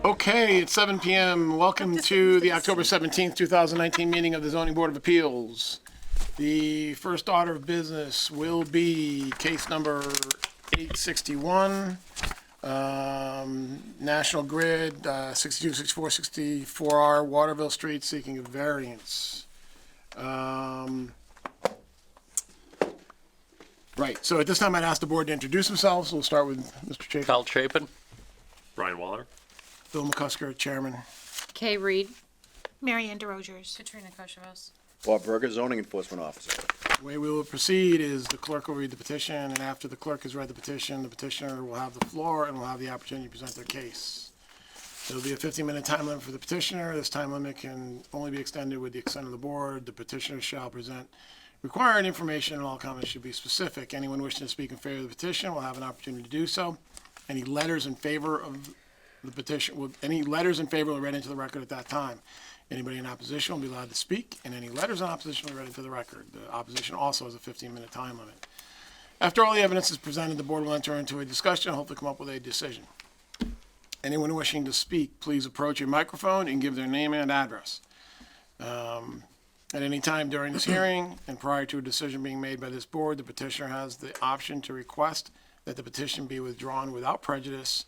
Okay, it's 7 p.m. Welcome to the October 17th, 2019 meeting of the Zoning Board of Appeals. The first order of business will be case number 861, National Grid, 62, 64, 64R, Waterville Street, seeking a variance. Right, so at this time I'd ask the board to introduce themselves. We'll start with Mr. Chapin. Kyle Chapin. Brian Waller. Bill McCusker, Chairman. Kay Reed. Marianne DeRogers. Katrina Koshavos. Bob Berger, zoning enforcement officer. The way we will proceed is the clerk will read the petition, and after the clerk has read the petitioner will have the floor and will have the opportunity to present their case. There'll be a 15-minute time limit for the petitioner. This time limit can only be extended with the consent of the board. The petitioner shall present required information, and all comments should be specific. Anyone wishing to speak in favor of the petition will have an opportunity to do so. Any letters in favor of the petition, will be read into the record at that time. Anybody in opposition will be allowed to speak, and any letters in opposition will be read into the record. The opposition also has a 15-minute time limit. After all the evidence is presented, the board will enter into a discussion and hopefully come up with a decision. Anyone wishing to speak, please approach your microphone and give their name and address. At any time during this hearing and prior to a decision being made by this board, the petitioner has the option to request that the petition be withdrawn without prejudice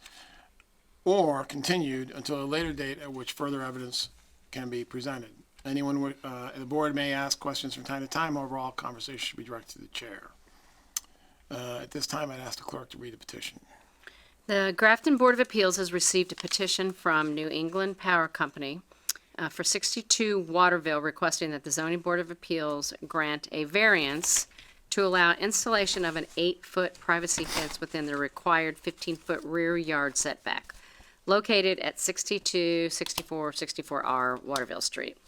or continued until a later date at which further evidence can be presented. The board may ask questions from time to time. However, all conversation should be directed to the chair. At this time, I'd ask the clerk to read the petition. The Grafton Board of Appeals has received a petition from New England Power Company for 62 Waterville, requesting that the Zoning Board of Appeals grant a variance to allow installation of an 8-foot privacy fence within the required 15-foot rear yard setback, located at 62, 64, 64R Waterville Street.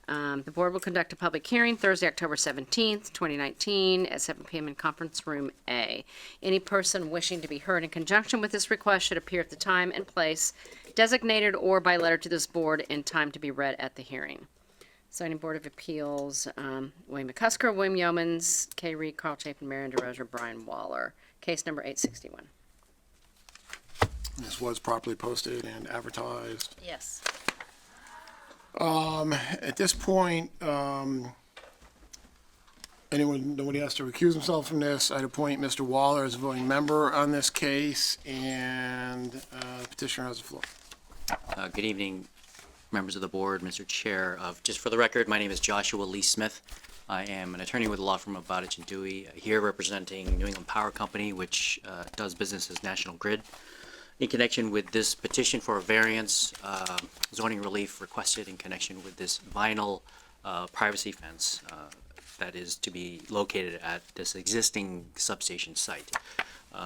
The board will conduct a public hearing Thursday, October 17th, 2019 at 7 p.m. in Conference Room A. Any person wishing to be heard in conjunction with this request should appear at the time and place designated or by letter to this board in time to be read at the hearing. Zoning Board of Appeals, William McCusker, William Yeomans, Kay Reed, Carl Chapin, Marion DeRozier, Brian Waller. Case number 861. This was properly posted and advertised. Yes. At this point, nobody has to recuse himself from this. I'd appoint Mr. Waller as a voting member on this case, and the petitioner has the floor. Good evening, members of the board, Mr. Chair. Just for the record, my name is Joshua Lee Smith. I am an attorney with the law firm of Bowditch and Dewey, here representing New England Power Company, which does business as National Grid. In connection with this petition for a variance, zoning relief requested in connection with this vinyl privacy fence that is to be located at this existing substation site.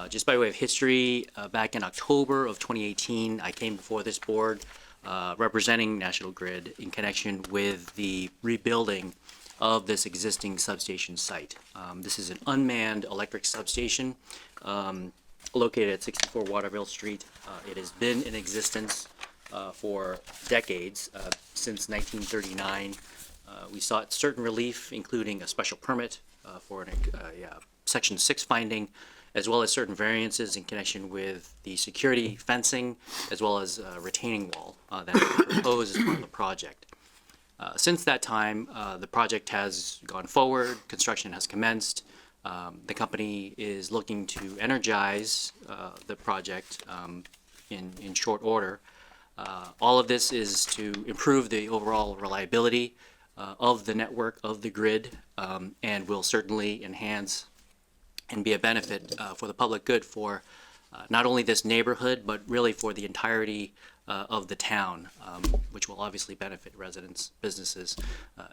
Just by way of history, back in October of 2018, I came before this board representing National Grid in connection with the rebuilding of this existing substation site. This is an unmanned electric substation located at 64 Waterville Street. It has been in existence for decades, since 1939. We sought certain relief, including a special permit for a Section 6 finding, as well as certain variances in connection with the security fencing, as well as a retaining wall that we proposed as part of the project. Since that time, the project has gone forward, construction has commenced. The company is looking to energize the project in short order. All of this is to improve the overall reliability of the network, of the grid, and will certainly enhance and be a benefit for the public good for not only this neighborhood, but really for the entirety of the town, which will obviously benefit residents, businesses,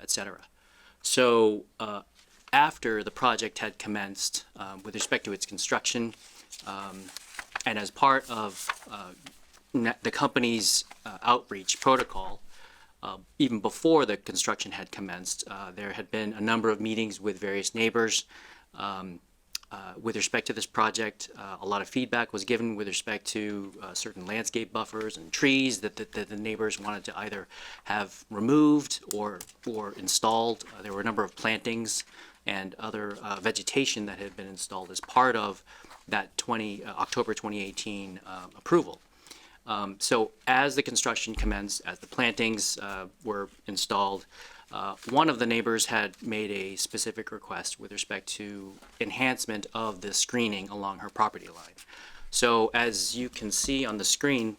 etc. So after the project had commenced with respect to its construction, and as part of the company's outreach protocol, even before the construction had commenced, there had been a number of meetings with various neighbors with respect to this project. A lot of feedback was given with respect to certain landscape buffers and trees that the neighbors wanted to either have removed or installed. There were a number of plantings and other vegetation that had been installed as part of that October 2018 approval. So as the construction commenced, as the plantings were installed, one of the neighbors had made a specific request with respect to enhancement of the screening along her property line. So as you can see on the screen,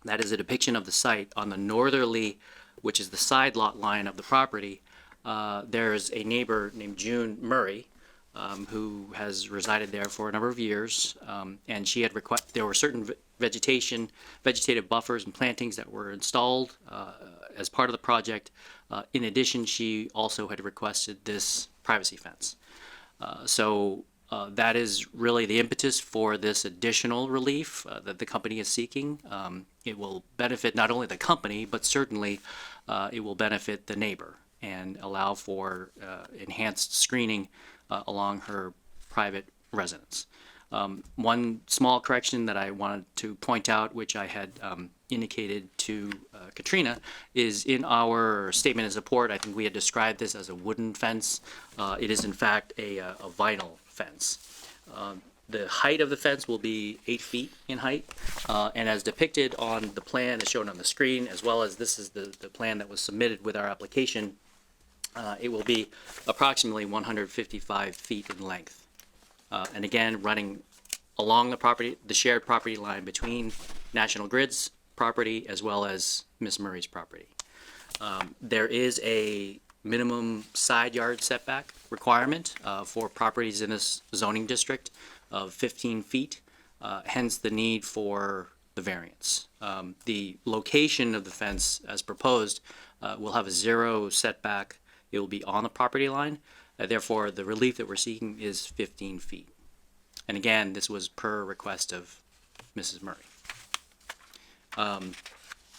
that is a depiction of the site on the northerly, which is the side lot line of the property. There's a neighbor named June Murray, who has resided there for a number of years, and she had there were certain vegetative buffers and plantings that were installed as part of the project. In addition, she also had requested this privacy fence. So that is really the impetus for this additional relief that the company is seeking. It will benefit not only the company, but certainly it will benefit the neighbor and allow for enhanced screening along her private residence. One small correction that I wanted to point out, which I had indicated to Katrina, is in our statement of support. I think we had described this as a wooden fence. It is in fact a vinyl fence. The height of the fence will be 8 feet in height, and as depicted on the plan as shown on the screen, as well as this is the plan that was submitted with our application, it will be approximately 155 feet in length. And again, running along the shared property line between National Grid's property as well as Miss Murray's property. There is a minimum side yard setback requirement for properties in this zoning district of 15 feet, hence the need for the variance. The location of the fence as proposed will have a 0 setback. It will be on the property line. Therefore, the relief that we're seeking is 15 feet. And again, this was per request of Mrs. Murray.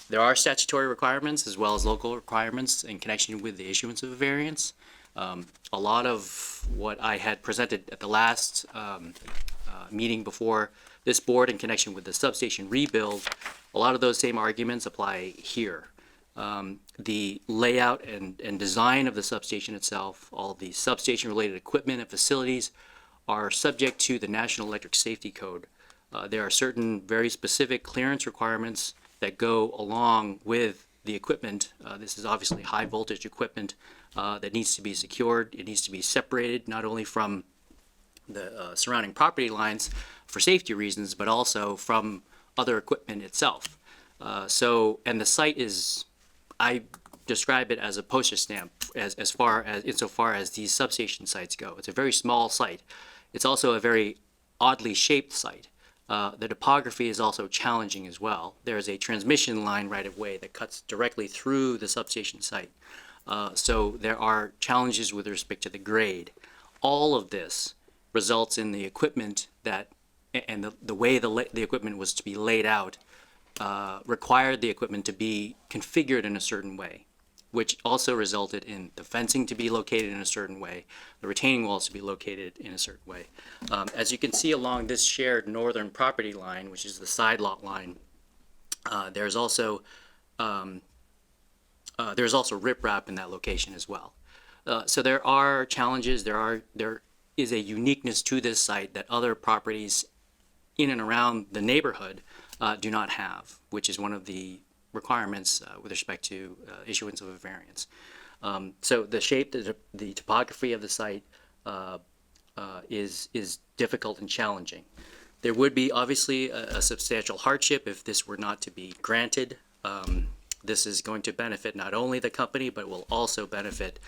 There are statutory requirements as well as local requirements in connection with the issuance of a variance. A lot of what I had presented at the last meeting before this board in connection with the substation rebuild, a lot of those same arguments apply here. The layout and design of the substation itself, all the substation related equipment and facilities are subject to the National Electric Safety Code. There are certain very specific clearance requirements that go along with the equipment. This is obviously high voltage equipment that needs to be secured. It needs to be separated not only from the surrounding property lines for safety reasons, but also from other equipment itself. And the site is, I describe it as a postage stamp insofar as these substation sites go. It's a very small site. It's also a very oddly shaped site. The topography is also challenging as well. There is a transmission line right of way that cuts directly through the substation site. So there are challenges with respect to the grade. All of this results in the equipment and the way the equipment was to be laid out required the equipment to be configured in a certain way, which also resulted in the fencing to be located in a certain way, the retaining walls to be located in a certain way. As you can see along this shared northern property line, which is the side lot line, there's also riprap in that location as well. So there are challenges. There is a uniqueness to this site that other properties in and around the neighborhood do not have, which is one of the requirements with respect to issuance of a variance. So the shape, the topography of the site is difficult and challenging. There would be obviously a substantial hardship if this were not to be granted. This is going to benefit not only the company, but will also benefit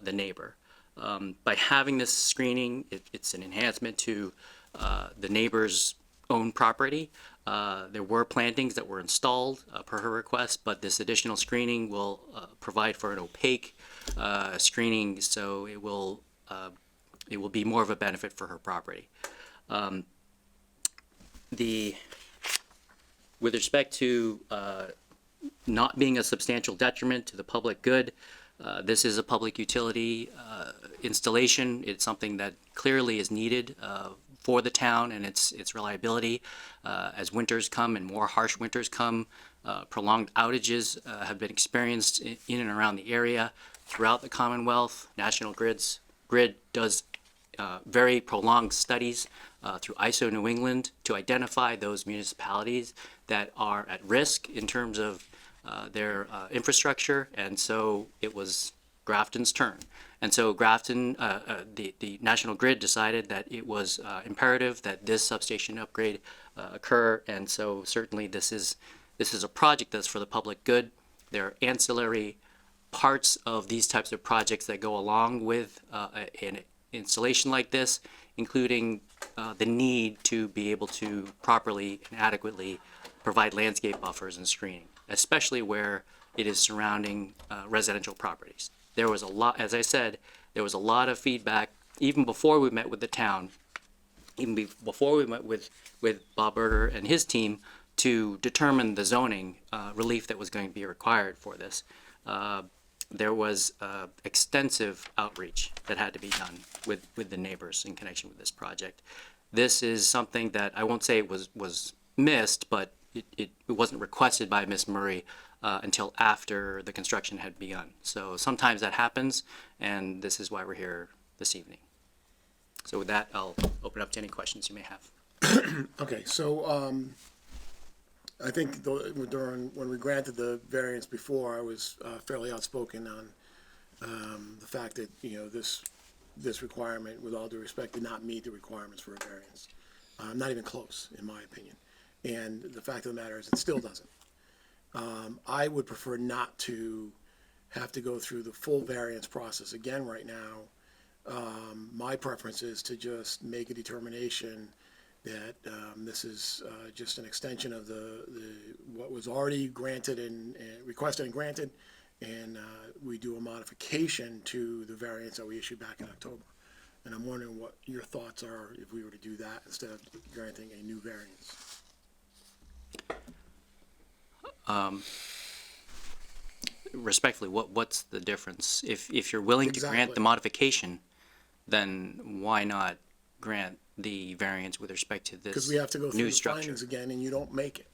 the neighbor. By having this screening, it's an enhancement to the neighbor's own property. There were plantings that were installed per her request, but this additional screening will provide for an opaque screening, so it will be more of a benefit for her property. With respect to not being a substantial detriment to the public good, this is a public utility installation. It's something that clearly is needed for the town and its reliability. As winters come and more harsh winters come, prolonged outages have been experienced in and around the area throughout the Commonwealth. National Grid does very prolonged studies through ISO New England to identify those municipalities that are at risk in terms of their infrastructure, and so it was Grafton's turn. And so Grafton, the National Grid decided that it was imperative that this substation upgrade occur, and so certainly this is a project that's for the public good. There are ancillary parts of these types of projects that go along with an installation like this, including the need to be able to properly and adequately provide landscape buffers and screening, especially where it is surrounding residential properties. There was a lot, as I said, there was a lot of feedback even before we met with the town, before we met with Bob Berger and his team to determine the zoning relief that was going to be required for this. There was extensive outreach that had to be done with the neighbors in connection with this project. This is something that I won't say it was missed, but it wasn't requested by Ms. Murray until after the construction had begun. So sometimes that happens, and this is why we're here this evening. So with that, I'll open up to any questions you may have. Okay, so, I think when we granted the variance before, I was fairly outspoken on the fact that, you know, this requirement, with all due respect, did not meet the requirements for a variance. Not even close, in my opinion. And the fact of the matter is, it still doesn't. I would prefer not to have to go through the full variance process again right now. My preference is to just make a determination that this is just an extension of what was already granted and requested and granted, and we do a modification to the variance that we issued back in October. And I'm wondering what your thoughts are if we were to do that instead of granting a new variance. Respectfully, what's the difference? If you're willing to grant Exactly. the modification, then why not grant the variance with respect to this Because we have to go through new the structure? findings again, and you don't make it.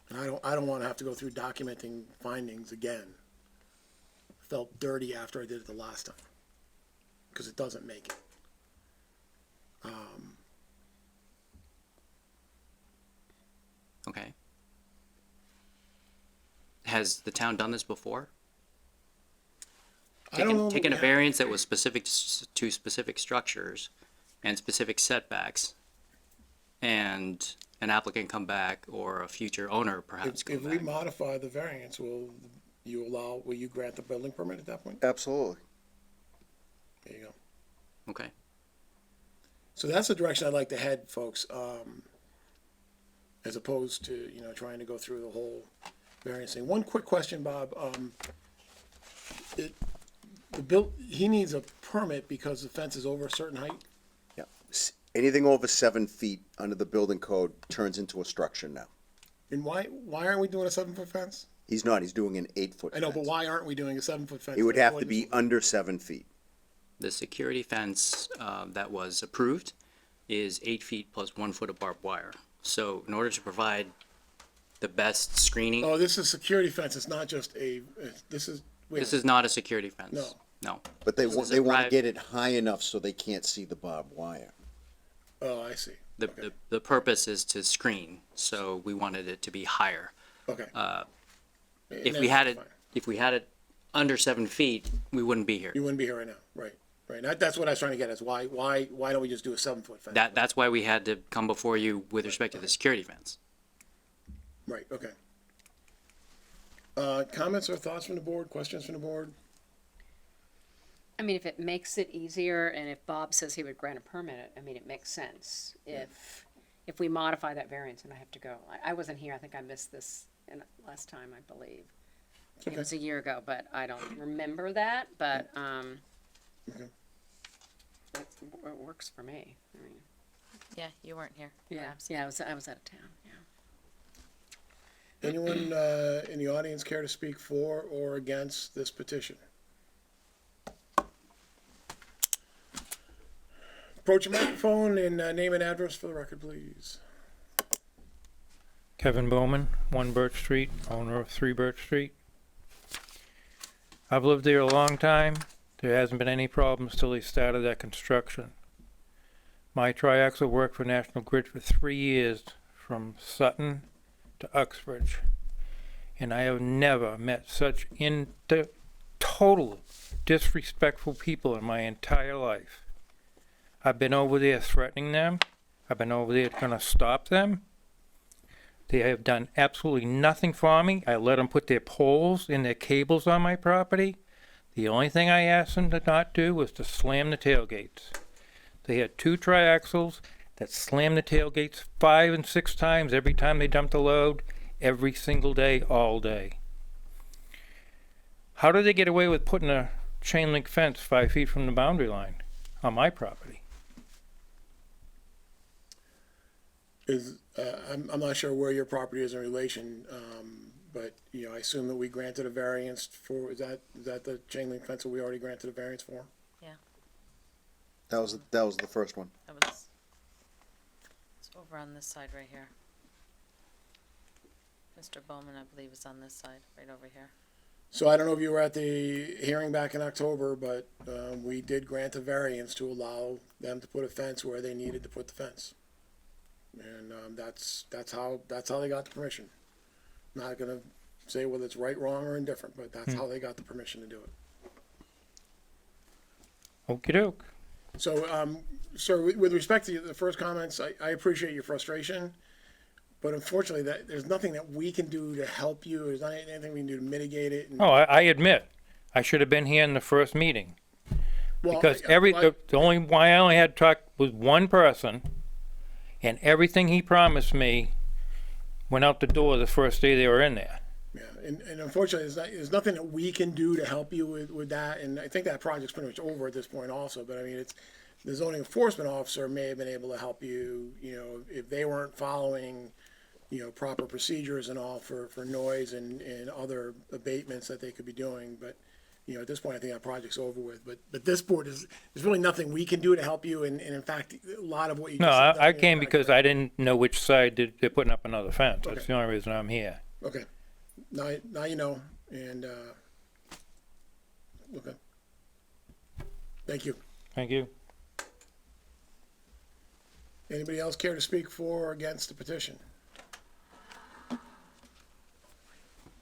And I don't want to have to go through documenting findings again. Felt dirty after I did it the last time, because it doesn't make it. Okay. Has the town done this before? I don't know. Taken a yeah. variance that was specific to specific structures and specific setbacks, and an applicant come back, or a future owner perhaps If come we back? modify the variance, will you grant the building permit at that point? Absolutely. There you go. Okay. So that's the direction I'd like to head, folks, as opposed to, you know, trying to go through the whole variance thing. One quick question, Bob. He needs a permit because the fence is over a certain height? Yeah. Anything over 7 feet under the building code turns into a structure now. And why aren't we doing a 7-foot fence? He's not, he's doing an 8-foot I know, but fence. why aren't we doing a 7-foot fence? It would have to be under 7 feet. The security fence that was approved is 8 feet plus 1 foot of barbed wire. So in order to provide the best screening, Oh, this is security fence, it's not just this is, wait a this minute. is not a security fence. No. No. But they This want, is a they want to private- get it high enough so they can't see the barbed wire. Oh, I see. The purpose is to screen, so we wanted it to be higher. Okay. If we had it under 7 feet, we wouldn't be here. You wouldn't be here right now, right, right. That's what I was trying to get at, is why don't we just do a 7-foot fence? That's why we had to come before you with respect to the security fence. Right, okay. Comments or thoughts from the board, questions from the board? I mean, if it makes it easier, and if Bob says he would grant a permit, I mean, it makes sense. If we modify that variance and I have to go, I wasn't here, I think I missed this last time, I believe. It was a year ago, but I don't remember that, but, Okay. it works for me. I mean, Yeah, you weren't here. yeah, I was out of town, yeah. Anyone in the audience care to speak for or against this petition? Approach your microphone and name and address for the record, please. Kevin Bowman, 1 Birch Street, owner of 3 Birch Street. I've lived there a long time. There hasn't been any problems till they started that construction. My triaxle worked for National Grid for 3 years, from Sutton to Uxbridge. And I have never met such total disrespectful people in my entire life. I've been over there threatening them. I've been over there trying to stop them. They have done absolutely nothing for me. I let them put their poles and their cables on my property. The only thing I asked them to not do was to slam the tailgates. They had 2 triaxles that slammed the tailgates 5 and 6 times every time they dumped a load, every single day, all day. How did they get away with putting a chain link fence 5 feet from the boundary line on my property? I'm not sure where your property is in relation, but, I assume that we granted a variance for, is that the chain link fence that we already granted a variance for? That was the first one. That was, it's over on this side right here. Mr. Bowman, I believe, is on this side, right over here. So I don't know if you were at the hearing back in October, but, we did grant a variance to allow them to put a fence where they needed to put the fence. And, that's how they got the permission. Not gonna say whether it's right, wrong, or indifferent, but that's how they got the permission to do it. Okey doke. So, sir, with respect to the first comments, I appreciate your frustration, but unfortunately, there's nothing that we can do to help you. There's not anything we can do to mitigate it. And, Oh, I admit, I should have been here in the first meeting. well, Because I- I- the only why I only had to talk was one person, and everything he promised me went out the door the first day they were in there. Yeah, and unfortunately, there's nothing that we can do to help you with that, and I think that project's pretty much over at this point also, but I mean, the zoning enforcement officer may have been able to help you, if they weren't following, proper procedures and all for noise and other abatements that they could be doing, but, at this point, I think that project's over with, but this board there's really nothing we can do to help you, and in fact, a lot of what you No, just said I doesn't came impact because that. I didn't know which side they're putting up another fence. That's Okay. the only reason I'm here. Okay, now you know, and, okay. Thank you. Thank you. Anybody else care to speak for or against the petition?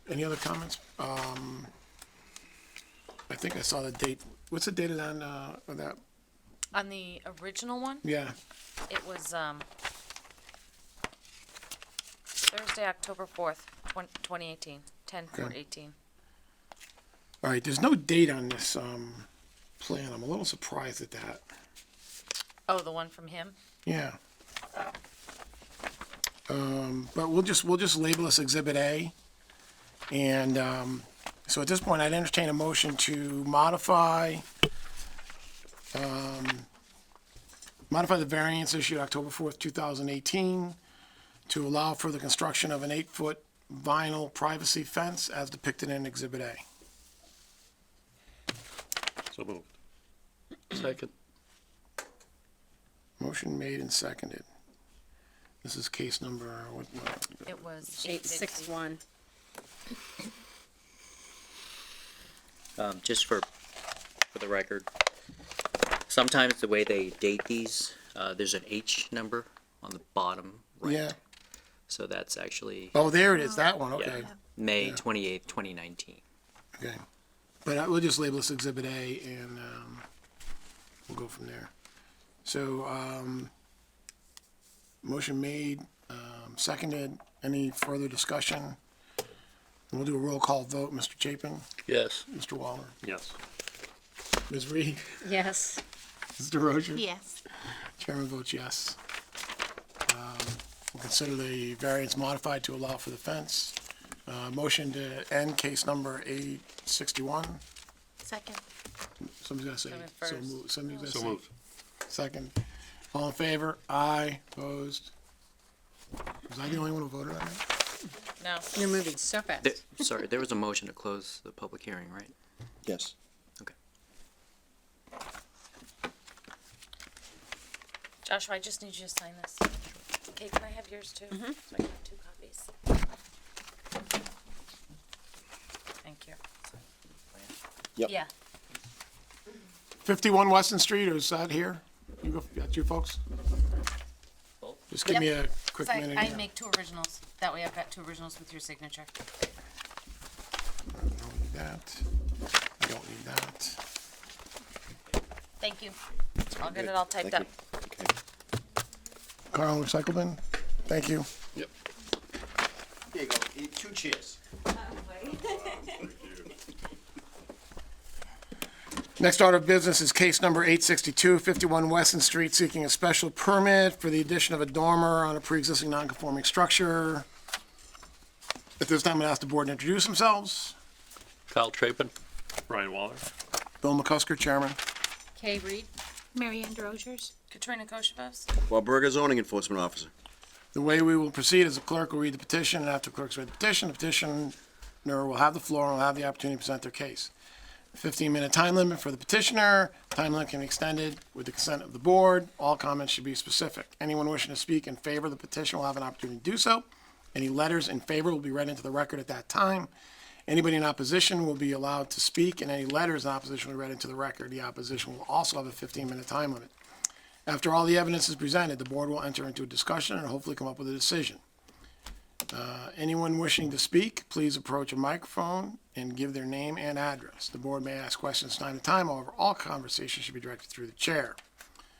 Any other comments? I think I saw the date. What's the date of that? On the original one, Yeah, it was, Thursday, October 4th, 2018, 10/4/18. all right, there's no date on this, plan. I'm a little surprised at that. Oh, the one from him? Yeah. But we'll just label this Exhibit A. And, so at this point, I'd entertain a motion to modify the variance issued October 4th, 2018 to allow for the construction of an 8-foot vinyl privacy fence as depicted in Exhibit A. So moved. Second. Motion made and seconded. This is case number, what, It was 861. Just for the record, sometimes the way they date these, there's an H number on the bottom right. yeah. So that's actually Oh, there it is, that one, okay. May 28th, 2019. Okay, but we'll just label this Exhibit A and, we'll go from there. So, motion made, seconded, any further discussion? We'll do a roll call vote, Mr. Chapin, Yes. Mr. Waller, Yes. Ms. Reed, Yes. Mr. Rozier. Yes. Chairman votes yes. We'll consider the variance modified to allow for the fence. Motion to end case number 861. Second. Somebody's gotta say, Coming so first. moved, somebody's gotta So say. moved. Second. All in favor? Aye. Opposed? Was I the only one who voted on that? No. You're moving so fast. Sorry, there was a motion to close the public hearing, right? Yes. Okay. Joshua, I just need you to sign this. Okay, can I have yours too? So I can have 2 copies. Thank you. Yep. Yeah. 51 Weston Street, or is that here? That's you folks? Just give me a quick So minute I here. make 2 originals. That way I've got 2 originals with your signature. I don't need that. I don't need that. Thank you. I'll get it all typed Thank up. you. Okay. Carl, recycle bin? Thank you. Yep. There you go, you 2 chairs. Next order of business is case number 862, 51 Weston Street, seeking a special permit for the addition of a dormer on a pre-existing non-conforming structure. At this time, I'd ask the board to introduce themselves. Kyle Chapin. Brian Waller. Bill McCusker, chairman. Kay Reed? Mary Ann DeRogers. Katrina Koshabos. Bob Berger, zoning enforcement officer. The way we will proceed is the clerk will read the petition, and after the clerk's read the petitioner will have the floor and will have the opportunity to present their case. 15-minute time limit for the petitioner. Time limit can be extended with the consent of the board. All comments should be specific. Anyone wishing to speak in favor of the petition will have an opportunity to do so. Any letters in favor will be read into the record at that time. Anybody in opposition will be allowed to speak, and any letters in opposition will be read into the record. The opposition will also have a 15-minute time limit. After all the evidence is presented, the board will enter into a discussion and hopefully come up with a decision. Anyone wishing to speak, please approach a microphone and give their name and address. The board may ask questions time to time, however, all conversations should be directed through the chair.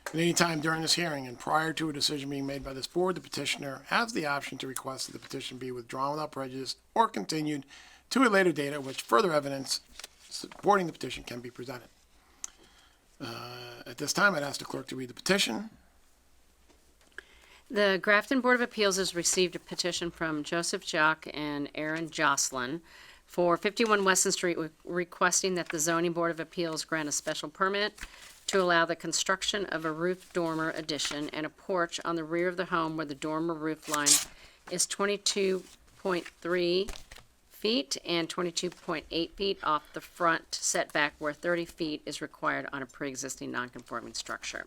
At any time during this hearing and prior to a decision being made by this board, the petitioner has the option to request that the petition be withdrawn without prejudice or continued to a later date at which further evidence supporting the petition can be presented. At this time, I'd ask the clerk to read the petition. The Grafton Board of Appeals has received a petition from Joseph Jock and Aaron Jocelyn for 51 Weston Street requesting that the Zoning Board of Appeals grant a special permit to allow the construction of a roof dormer addition and a porch on the rear of the home where the dormer roof line is 22.3 feet and 22.8 feet off the front setback where 30 feet is required on a pre-existing non-conforming structure.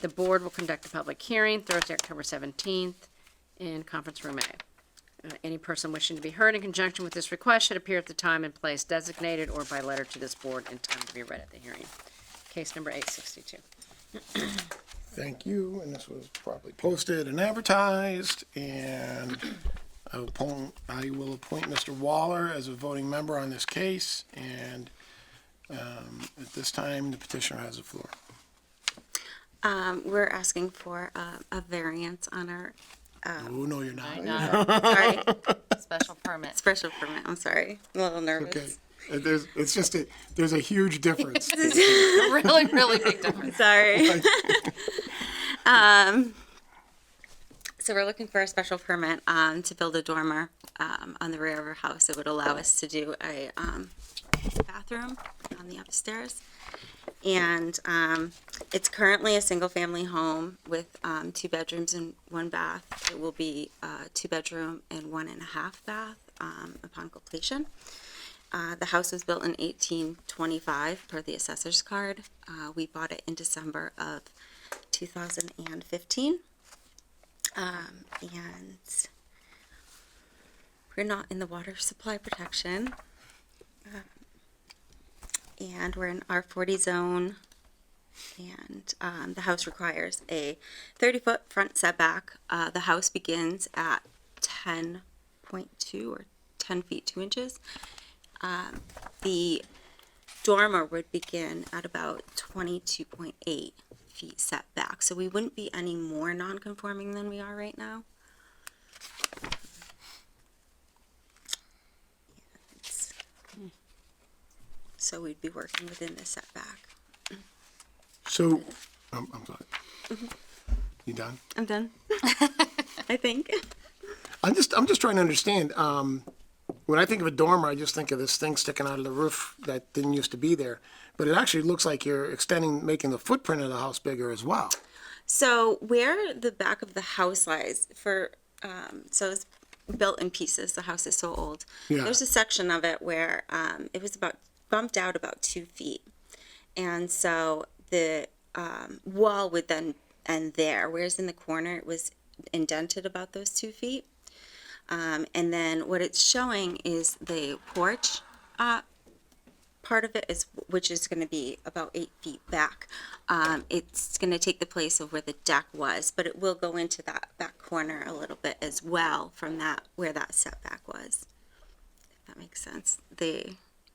The board will conduct a public hearing Thursday, October 17th in Conference Room A. Any person wishing to be heard in conjunction with this request should appear at the time and place designated or by letter to this board in time to be read at the hearing. Case number 862. Thank you, and this was properly posted and advertised, and I will appoint Mr. Waller as a voting member on this case, and at this time, the petitioner has the floor. We're asking for a variance on our, Oh, no, you're not. sorry, Special permit. special permit, I'm sorry, I'm a little nervous. Okay, there's a huge difference. Really, really big difference. Sorry. So we're looking for a special permit, to build a dormer, on the rear of our house. It would allow us to do a, bathroom on the upstairs. And, it's currently a single-family home with, 2 bedrooms and 1 bath. It will be a 2-bedroom and 1.5 bath, upon completion. The house was built in 1825 per the assessor's card. We bought it in December of 2015. And we're not in the water supply protection. And we're in R40 zone. And the house requires a 30-foot front setback. The house begins at 10.2 or 10 feet 2 inches. The dormer would begin at about 22.8 feet setback. So we wouldn't be any more non-conforming than we are right now. So we'd be working within the setback. So, I'm sorry. You done? I'm done. I think. I'm just trying to understand, when I think of a dormer, I just think of this thing sticking out of the roof that didn't used to be there. But it actually looks like you're making the footprint of the house bigger as well. So where the back of the house lies so it's built in pieces. The house is so old. Yeah. There's a section of it where it was bumped out about 2 feet. And so the wall would then end there, whereas in the corner it was indented about those 2 feet. And then what it's showing is the porch part part of it is, which is gonna be about 8 feet back. It's gonna take the place of where the deck was, but it will go into that back corner a little bit as well from that, where that setback was. If that makes sense.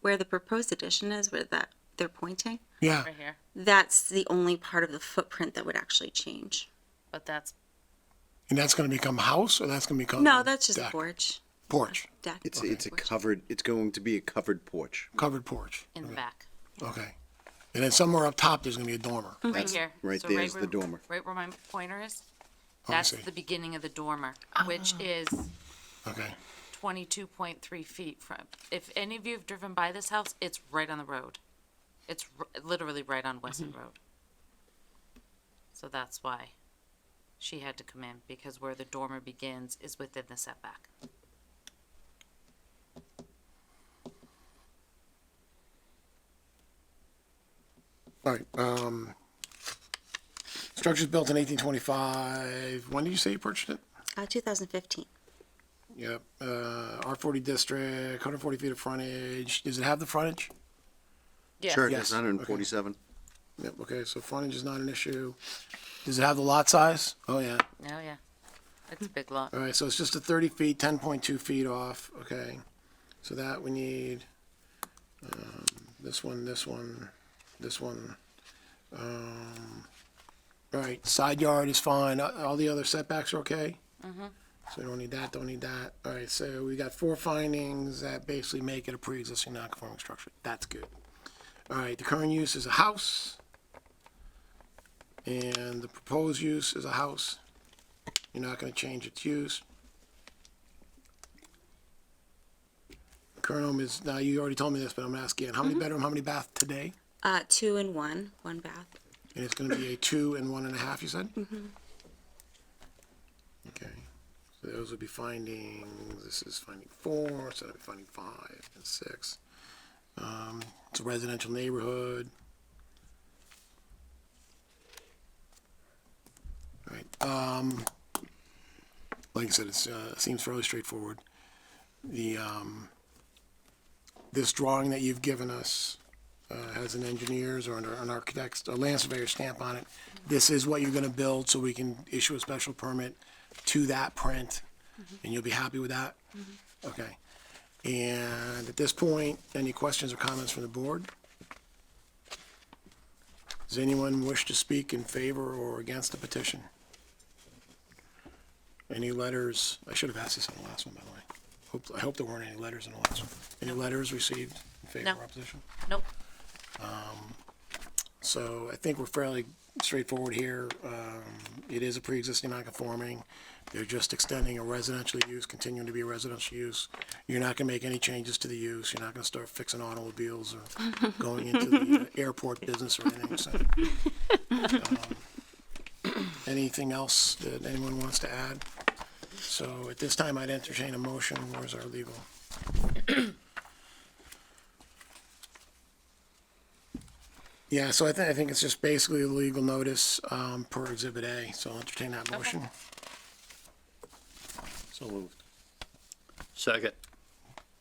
Where the proposed addition is, where that, they're pointing, Yeah, Right here, that's the only part of the footprint that would actually change. but that's, and that's gonna become house, or that's gonna become? No, that's just a deck? porch, Porch, deck. It's a porch. covered, it's going to be a covered porch. covered porch, in the back, okay. And then somewhere up top, there's gonna be a dormer. right here. right So there's the where- dormer. Right where my pointer is, Oh, I that's see. the beginning of the dormer, which is Okay, 22.3 feet from, if any of you have driven by this house, it's right on the road. It's literally right on Weston Road. So that's why she had to come in, because where the dormer begins is within the setback. alright, structure's built in 1825, when did you say you purchased it? 2015. Yep, R40 district, 140 feet of frontage, does it have the frontage? Sure, Yes, it's 147. Yep, okay, so frontage is not an issue. Does it have the lot size? Oh, yeah. Oh, yeah. It's a big lot. All right, so it's just a 30 feet, 10.2 feet off, okay. So that we need, this one, this one, this one. All right, side yard is fine, all the other setbacks are okay? So we don't need that, don't need that. All right, so we got 4 findings that basically make it a pre-existing non-conforming structure. That's good. All right, the current use is a house. And the proposed use is a house. You're not gonna change its use. Current home is, now you already told me this, but I'm gonna ask again, how many bedroom, how many bath today? 2 and 1 bath. And it's gonna be a 2 and 1.5, you said? Okay, so those would be findings, this is finding 4, so that'll be finding 5 and 6. It's a residential neighborhood. All right, like I said, it's, seems fairly straightforward. The, this drawing that you've given us, has an engineer's or an architect's, a land surveyor stamp on it. This is what you're gonna build, so we can issue a special permit to that print, and you'll be happy with that? Okay. And at this point, any questions or comments from the board? Does anyone wish to speak in favor or against the petition? Any letters? I should have asked this on the last one, by the way. I hope there weren't any letters in the last one. Any letters received in favor No. or opposition? Nope. So I think we're fairly straightforward here. It is a pre-existing non-conforming. They're just extending a residential use, continuing to be a residential use. You're not gonna make any changes to the use. You're not gonna start fixing automobiles or going into the airport business or anything, so. Anything else that anyone wants to add? So at this time, I'd entertain a motion. Where's our legal? Yeah, so I think it's just basically a legal notice, per Exhibit A, so I'll entertain that motion. So moved. Second.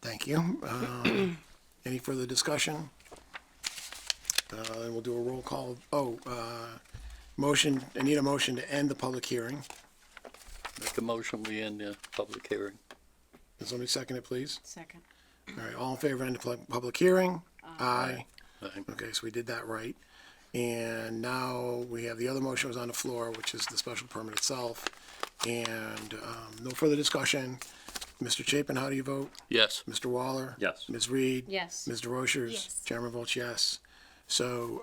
Thank you. Any further discussion? And we'll do a roll call. Motion, I need a motion to end the public hearing. Make a motion, we end the public hearing. Can somebody second it, please? Second. All right, all in favor of end the public hearing? Aye. Aye. Okay, so we did that right. And now we have the other motion was on the floor, which is the special permit itself. And, no further discussion. Mr. Chapin, how do you vote? Yes. Mr. Waller? Yes. Ms. Reed? Yes. Ms. DeRochers? Yes. Chairman votes yes. So,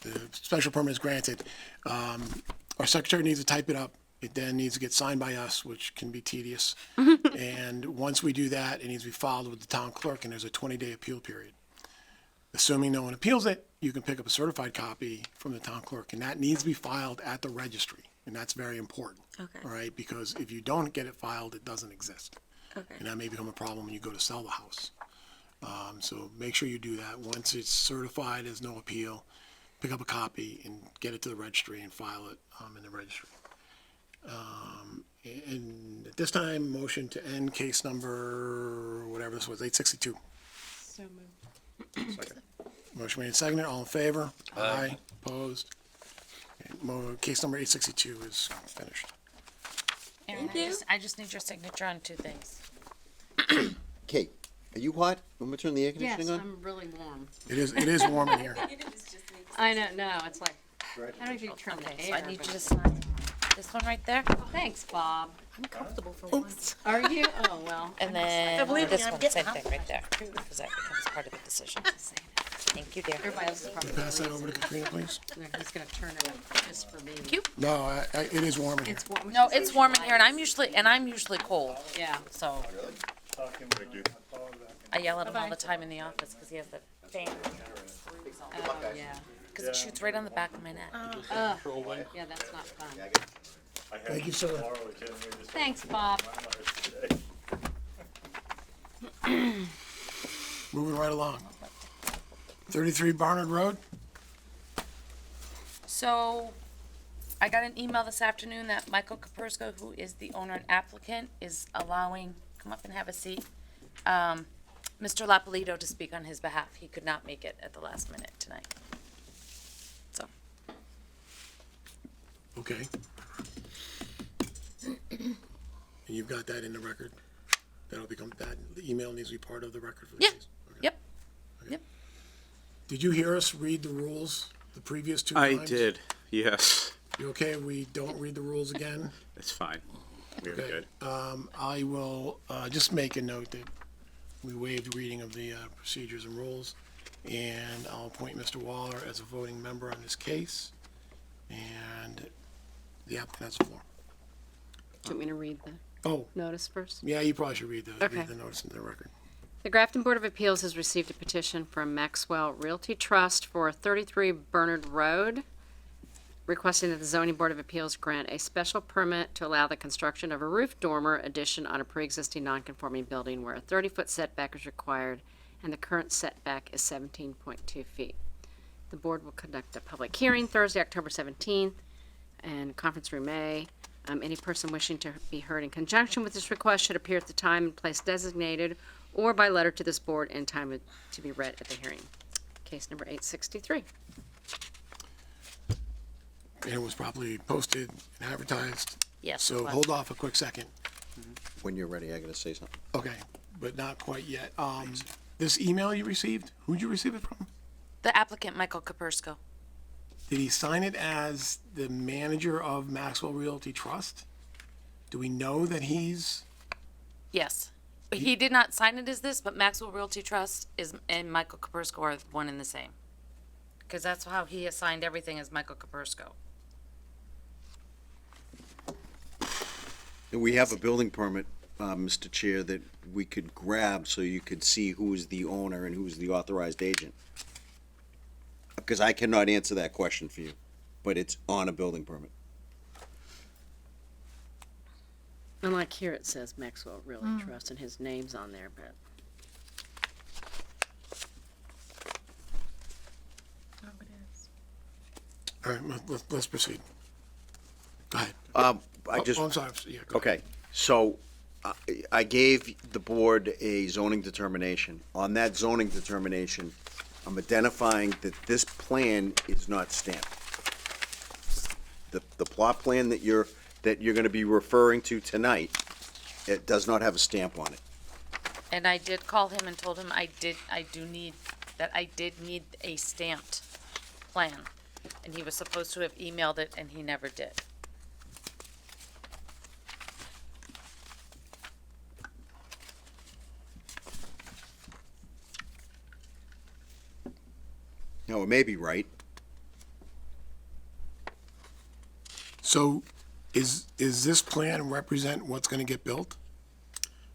the special permit is granted. Our secretary needs to type it up. It then needs to get signed by us, which can be tedious. And once we do that, it needs to be filed with the town clerk, and there's a 20-day appeal period. Assuming no one appeals it, you can pick up a certified copy from the town clerk, and that needs to be filed at the registry, and that's very important. Okay. All right, because if you don't get it filed, it doesn't exist. Okay. And that may become a problem when you go to sell the house. So make sure you do that. Once it's certified as no appeal, pick up a copy and get it to the registry and file it, in the registry. And at this time, motion to end case number, whatever this was, 862. So moved. Motion made and seconded, all in favor? Aye. Opposed? Okay, case number 862 is finished. Aaron, I just need your signature on two things. Kate, are you hot? Want me to turn the air conditioning on? I'm really warm. It is warm in here. I know, no, it's like, I don't even turn the Okay, so I air. need but- you to sign this one right there, Thanks, Bob. I'm comfortable for once. Are you? Oh, well. And then believe me, this I'm one, getting same thing right there, because that becomes part of the decision. Thank you, dear. Everybody else is probably. Pass that over to Katrina, please. He's gonna turn it up just for me. you. No, it is warm in here. It's warm. No, it's warm in here, and I'm usually cold, Yeah. so. I yell at him all the time in the office, because he has the fan. Oh, yeah. Because it shoots right on the back of my neck. Yeah, that's not fun. Thank you, sir. Thanks, Bob. Moving right along. 33 Barnard Road? So, I got an email this afternoon that Michael Kapersko, who is the owner and applicant, is allowing, come up and have a seat, Mr. Lapolito to speak on his behalf. He could not make it at the last minute tonight. So, Okay. And you've got that in the record? That'll become, that email needs to be part of the record for the Yeah. case? Okay. yep, yep. Did you hear us read the rules the previous two I times? did, yes. You okay if we don't read the rules again? It's fine. We're Okay. good. I will, just make a note that we waived reading of the, procedures and rules, and I'll appoint Mr. Waller as a voting member on this case, and the applicant has the floor. Do you want me to read the Oh, notice first? yeah, you probably should read Okay. the notice into the record. The Grafton Board of Appeals has received a petition from Maxwell Realty Trust for 33 Bernard Road, requesting that the Zoning Board of Appeals grant a special permit to allow the construction of a roof dormer addition on a pre-existing non-conforming building where a 30-foot setback is required and the current setback is 17.2 feet. The board will conduct a public hearing Thursday, October 17th, and conference room A. Any person wishing to be heard in conjunction with this request should appear at the time and place designated or by letter to this board in time to be read at the hearing. Case number 863. And it was properly posted and advertised, Yes. so it was. hold off a quick second. When you're ready, I gotta say something. Okay, but not quite yet. This email you received, who'd you receive it from? The applicant, Michael Kapersko. Did he sign it as the manager of Maxwell Realty Trust? Do we know that he's, Yes. He did not sign it as this, but Maxwell Realty Trust is, and Michael Kapersko are one and the same. Because that's how he assigned everything as Michael Kapersko. And we have a building permit, Mr. Chair, that we could grab so you could see who is the owner and who's the authorized agent. Because I cannot answer that question for you, but it's on a building permit. And like here it says Maxwell Realty Trust and his name's on there, but all right, let's proceed. Go ahead. I just, Oh, I'm sorry, yeah, go ahead. okay, so I gave the board a zoning determination. On that zoning determination, I'm identifying that this plan is not stamped. The plot plan that you're gonna be referring to tonight, it does not have a stamp on it. And I did call him and told him I did need a stamped plan. And he was supposed to have emailed it and he never did. No, it may be right. So, is this plan represent what's gonna get built?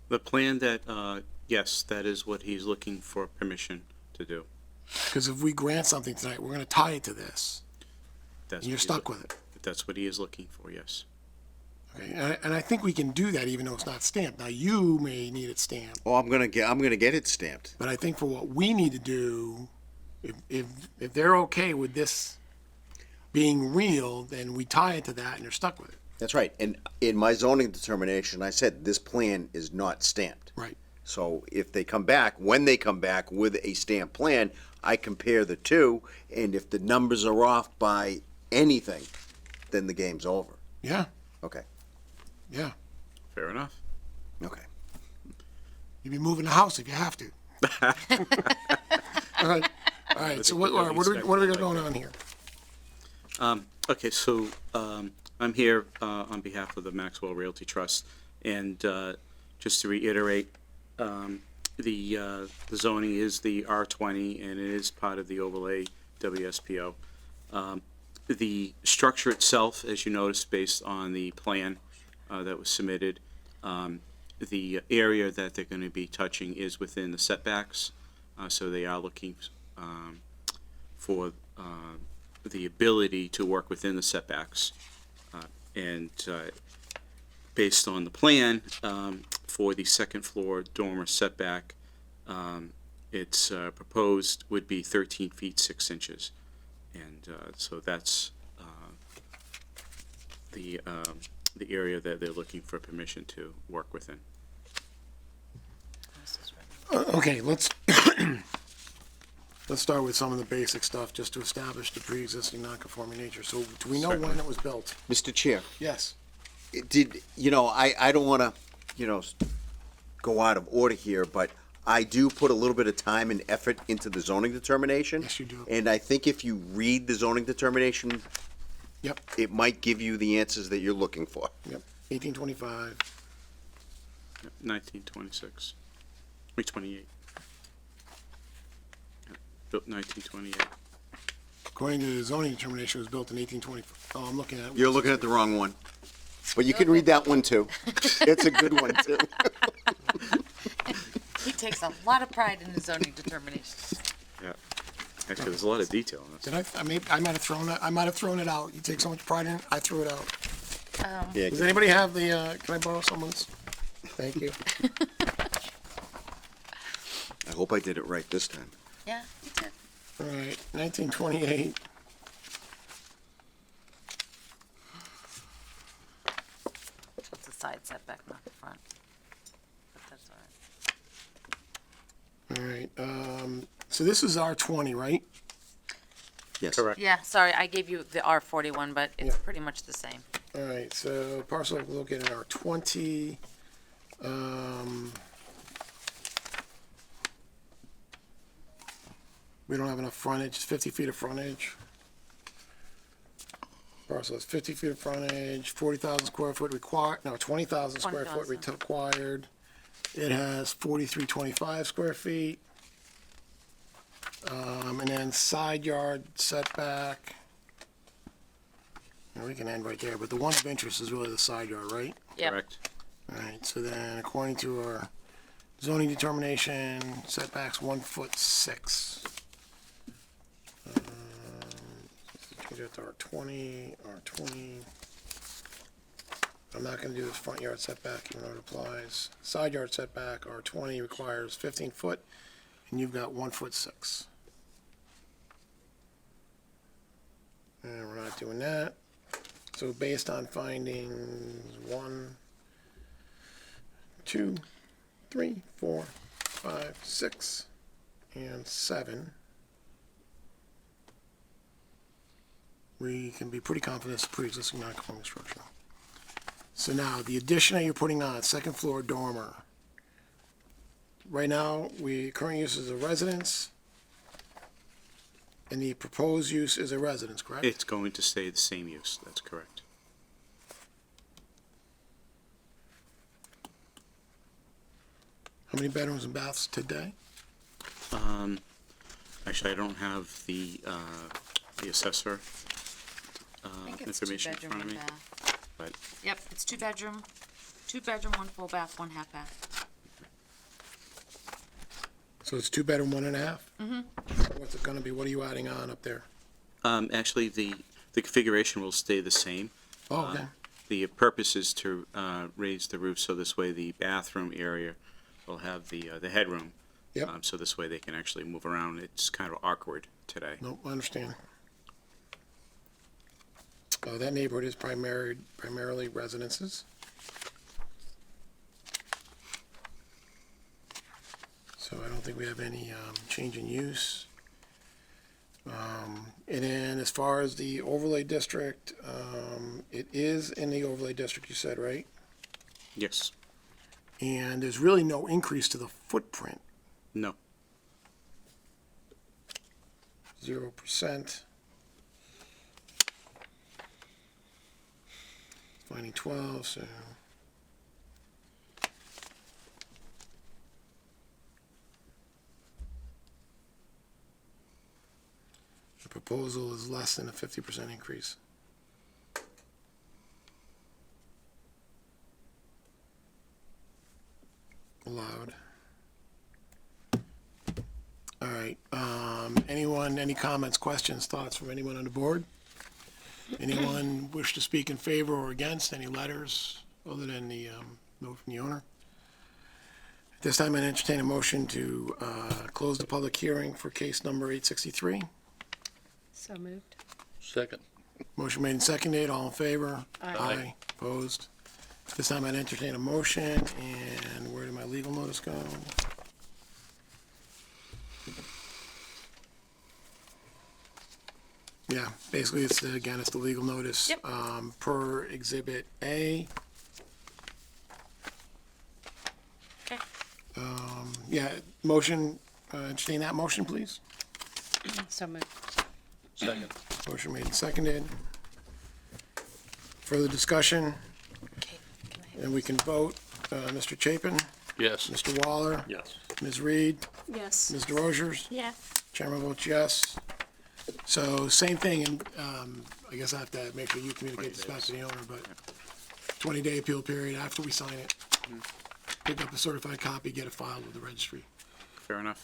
The plan that, yes, that is what he's looking for permission to do. Because if we grant something tonight, we're gonna tie it to this, That's and you're what he's stuck look- with it. That's what he is looking for, yes. Okay, and I think we can do that even though it's not stamped. Now, you may need it stamped, Oh, I'm gonna get it stamped. but I think for what we need to do, if they're okay with this being real, then we tie it to that and you're stuck with it. That's right, and in my zoning determination, I said this plan is not stamped. Right. So if they come back, when they come back with a stamp plan, I compare the two, and if the numbers are off by anything, then the game's over. Yeah, Okay, yeah. Fair enough. okay. You'd be moving the house if you have to. All right, so what are we got going on here? Okay, so, I'm here, on behalf of the Maxwell Realty Trust, and, just to reiterate, the zoning is the R20, and it is part of the overlay WSPO. The structure itself, as you noticed, based on the plan, that was submitted, the area that they're gonna be touching is within the setbacks, so they are looking, for, the ability to work within the setbacks. And based on the plan, for the second floor dormer setback, it's proposed would be 13 feet 6 inches. And so that's the area that they're looking for permission to work within. Okay, let's let's start with some of the basic stuff just to establish the pre-existing non-conforming nature. So do we know when Certainly. it was built? Mr. Chair, Yes. did, I don't wanna, go out of order here, but I do put a little bit of time and effort into the zoning determination. Yes, you do. And I think if you read the zoning determination, Yep, it might give you the answers that you're looking for. yep. 1825. 1926. 28. Built 1928. According to the zoning determination, it was built in 1820. Oh, I'm looking at. You're looking at the wrong one. But you can read that one too. It's a good one too. He takes a lot of pride in his zoning determinations. Yeah. Actually, there's a lot of detail in this. Did I might have thrown that. I might have thrown it out. You take so much pride in it. I threw it out. Yeah, Does anybody have the? Can I borrow someone's? Thank you. I hope I did it right this time. Yeah, he did. All right, 1928. It's the side setback, not the front. But that's all right. All right. So this is R20, right? Yes. Correct. Yeah, sorry, I gave you the R41, but it's Yeah. pretty much the same. All right. So parcel located in R20. We don't have enough frontage. It's 50 feet of frontage. Parcel has 50 feet of frontage, 40,000 square foot required. No, 20,000 square foot 20,000. required. It has 4325 square feet. And then side yard setback. And we can end right there, but the one of interest is really the side yard, right? Yep. Correct. Alright, so then according to our zoning determination, setbacks 1'6". Change that to R20. I'm not gonna do this front yard setback, even though it applies. Side yard setback, R20 requires 15 foot, and you've got 1'6". And we're not doing that. So based on findings 1, 2, 3, 4, 5, 6, and 7, we can be pretty confident it's a pre-existing non-conforming structure. So now, the addition that you're putting on, second floor dormer. Right now, current use is a residence, and the proposed use is a residence, correct? It's going to stay the same use. That's correct. How many bedrooms and baths today? Actually, I don't have the assessor, I think it's information in 2 front of bedroom, me. 1 bath. But Yep, it's 2 bedroom, 1 full bath, 1 half bath. So it's 2 bedroom, 1.5? Mm-hmm. What's it gonna be? What are you adding on up there? actually, the configuration will stay the same. Oh, okay. The purpose is to raise the roof so this way the bathroom area will have the headroom. Yep. So this way they can actually move around. It's kind of awkward today. Nope, I understand. That neighborhood is primarily residences. don't think we have any, change in use. And then as far as the overlay district, it is in the overlay district, you said, right? Yes. And there's really no increase to the footprint, No. 0%. Finding 12, so. The proposal is less than a 50% increase. Allowed. All right, any comments, questions, thoughts from anyone on the board? Anyone wish to speak in favor or against, any letters other than the, note from the owner? At this time, I entertain a motion to, close the public hearing for case number 863. So moved. Second. Motion made and seconded, all in favor? Aye. Opposed? This time I'd entertain a motion, and where did my legal notice go? Yeah, basically it's, again, it's the legal notice. Yep. Per Exhibit A. Okay. Yeah, motion, entertain that motion, please. So moved. Second. Motion made and seconded. Further discussion, Okay. Can I have- and we can vote. Mr. Chapin, Yes. Mr. Waller, Yes. Ms. Reed, Yes. Ms. DeRozers. Yes. Chairman votes yes. So same thing, and I guess I have to make sure you communicate this back to the owner, but 20-day appeal period after we sign it. Pick up a certified copy, get it filed with the registry. Fair enough.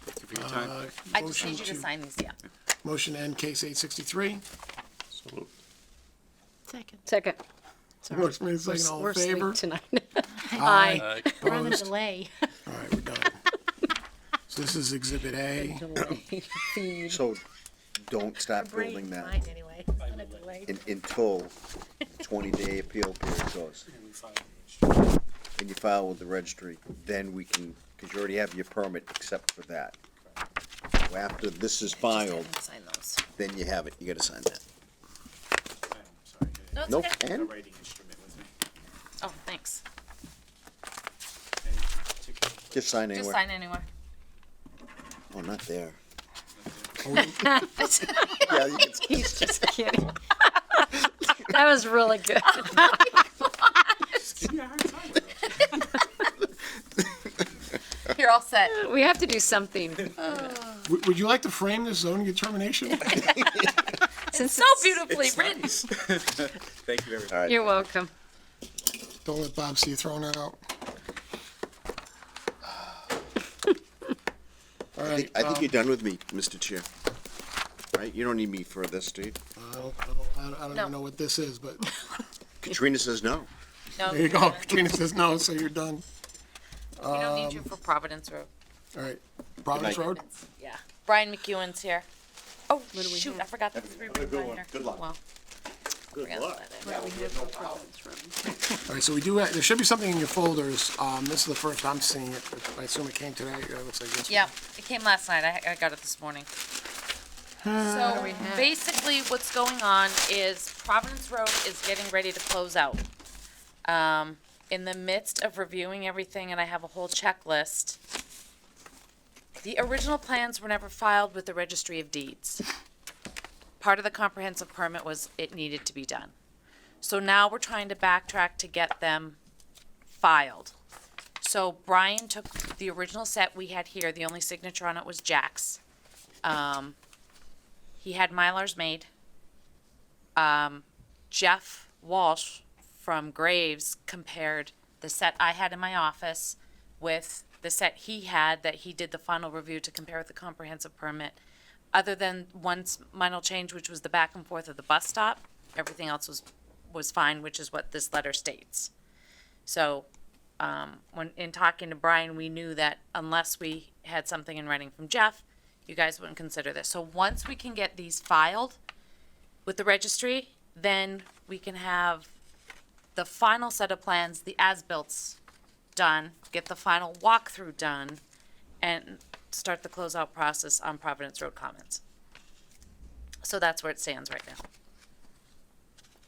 Thank you for your time. I just need you to sign these, yeah. Motion to end case 863. So moved. Second. Second. Sorry. Motion made, second, all We're in favor? asleep tonight. Aye. Aye. We're on a Opposed? delay. All right, we're done. So this is Exhibit A. So don't start building that Mine anyway. On a delay. until the 20-day appeal period goes. And you file with the registry, then we can, because you already have your permit except for that. So after this is filed, Sign those. then you have it, you gotta sign that. No, it's Nope, okay. and Oh, thanks. just sign Just anywhere. sign anywhere. Oh, not there. Oh, Yeah, you can, He's just kidding. That was really good. You're all set. We have to do something. Would you like to frame this zoning determination? Since So beautifully written. Thank you very much. You're welcome. Don't let Bob see you throwing that out. All right, I think you're done with me, Mr. Chair. Right, you don't need me for this, do you? I don't No. even know what this is, but Katrina says no. No, there you go. Katrina says no, so you're done. We don't need you for Providence Road. All right, Providence Road? Yeah. Brian McEwen's here. Oh, do we shoot, have? I forgot the three-ring binder. Good luck. Well, Good forgot luck. that. All right, so we do, there should be something in your folders. This is the first I'm seeing it. I assume it came today. It looks like yesterday. Yeah, it came last night. I got it this morning. So basically what's going on is Providence Road is getting ready to close out. In the midst of reviewing everything, and I have a whole checklist, the original plans were never filed with the Registry of Deeds. Part of the comprehensive permit was it needed to be done. So now we're trying to backtrack to get them filed. So Brian took the original set we had here, the only signature on it was Jack's. He had Mylars made. Jeff Walsh from Graves compared the set I had in my office with the set he had that he did the final review to compare with the comprehensive permit. Other than one minor change, which was the back and forth of the bus stop, everything else was fine, which is what this letter states. So, when, in talking to Brian, we knew that unless we had something in writing from Jeff, you guys wouldn't consider this. So once we can get these filed with the registry, then we can have the final set of plans, the as-bills done, get the final walkthrough done, and start the closeout process on Providence Road Commons. So that's where it stands right now.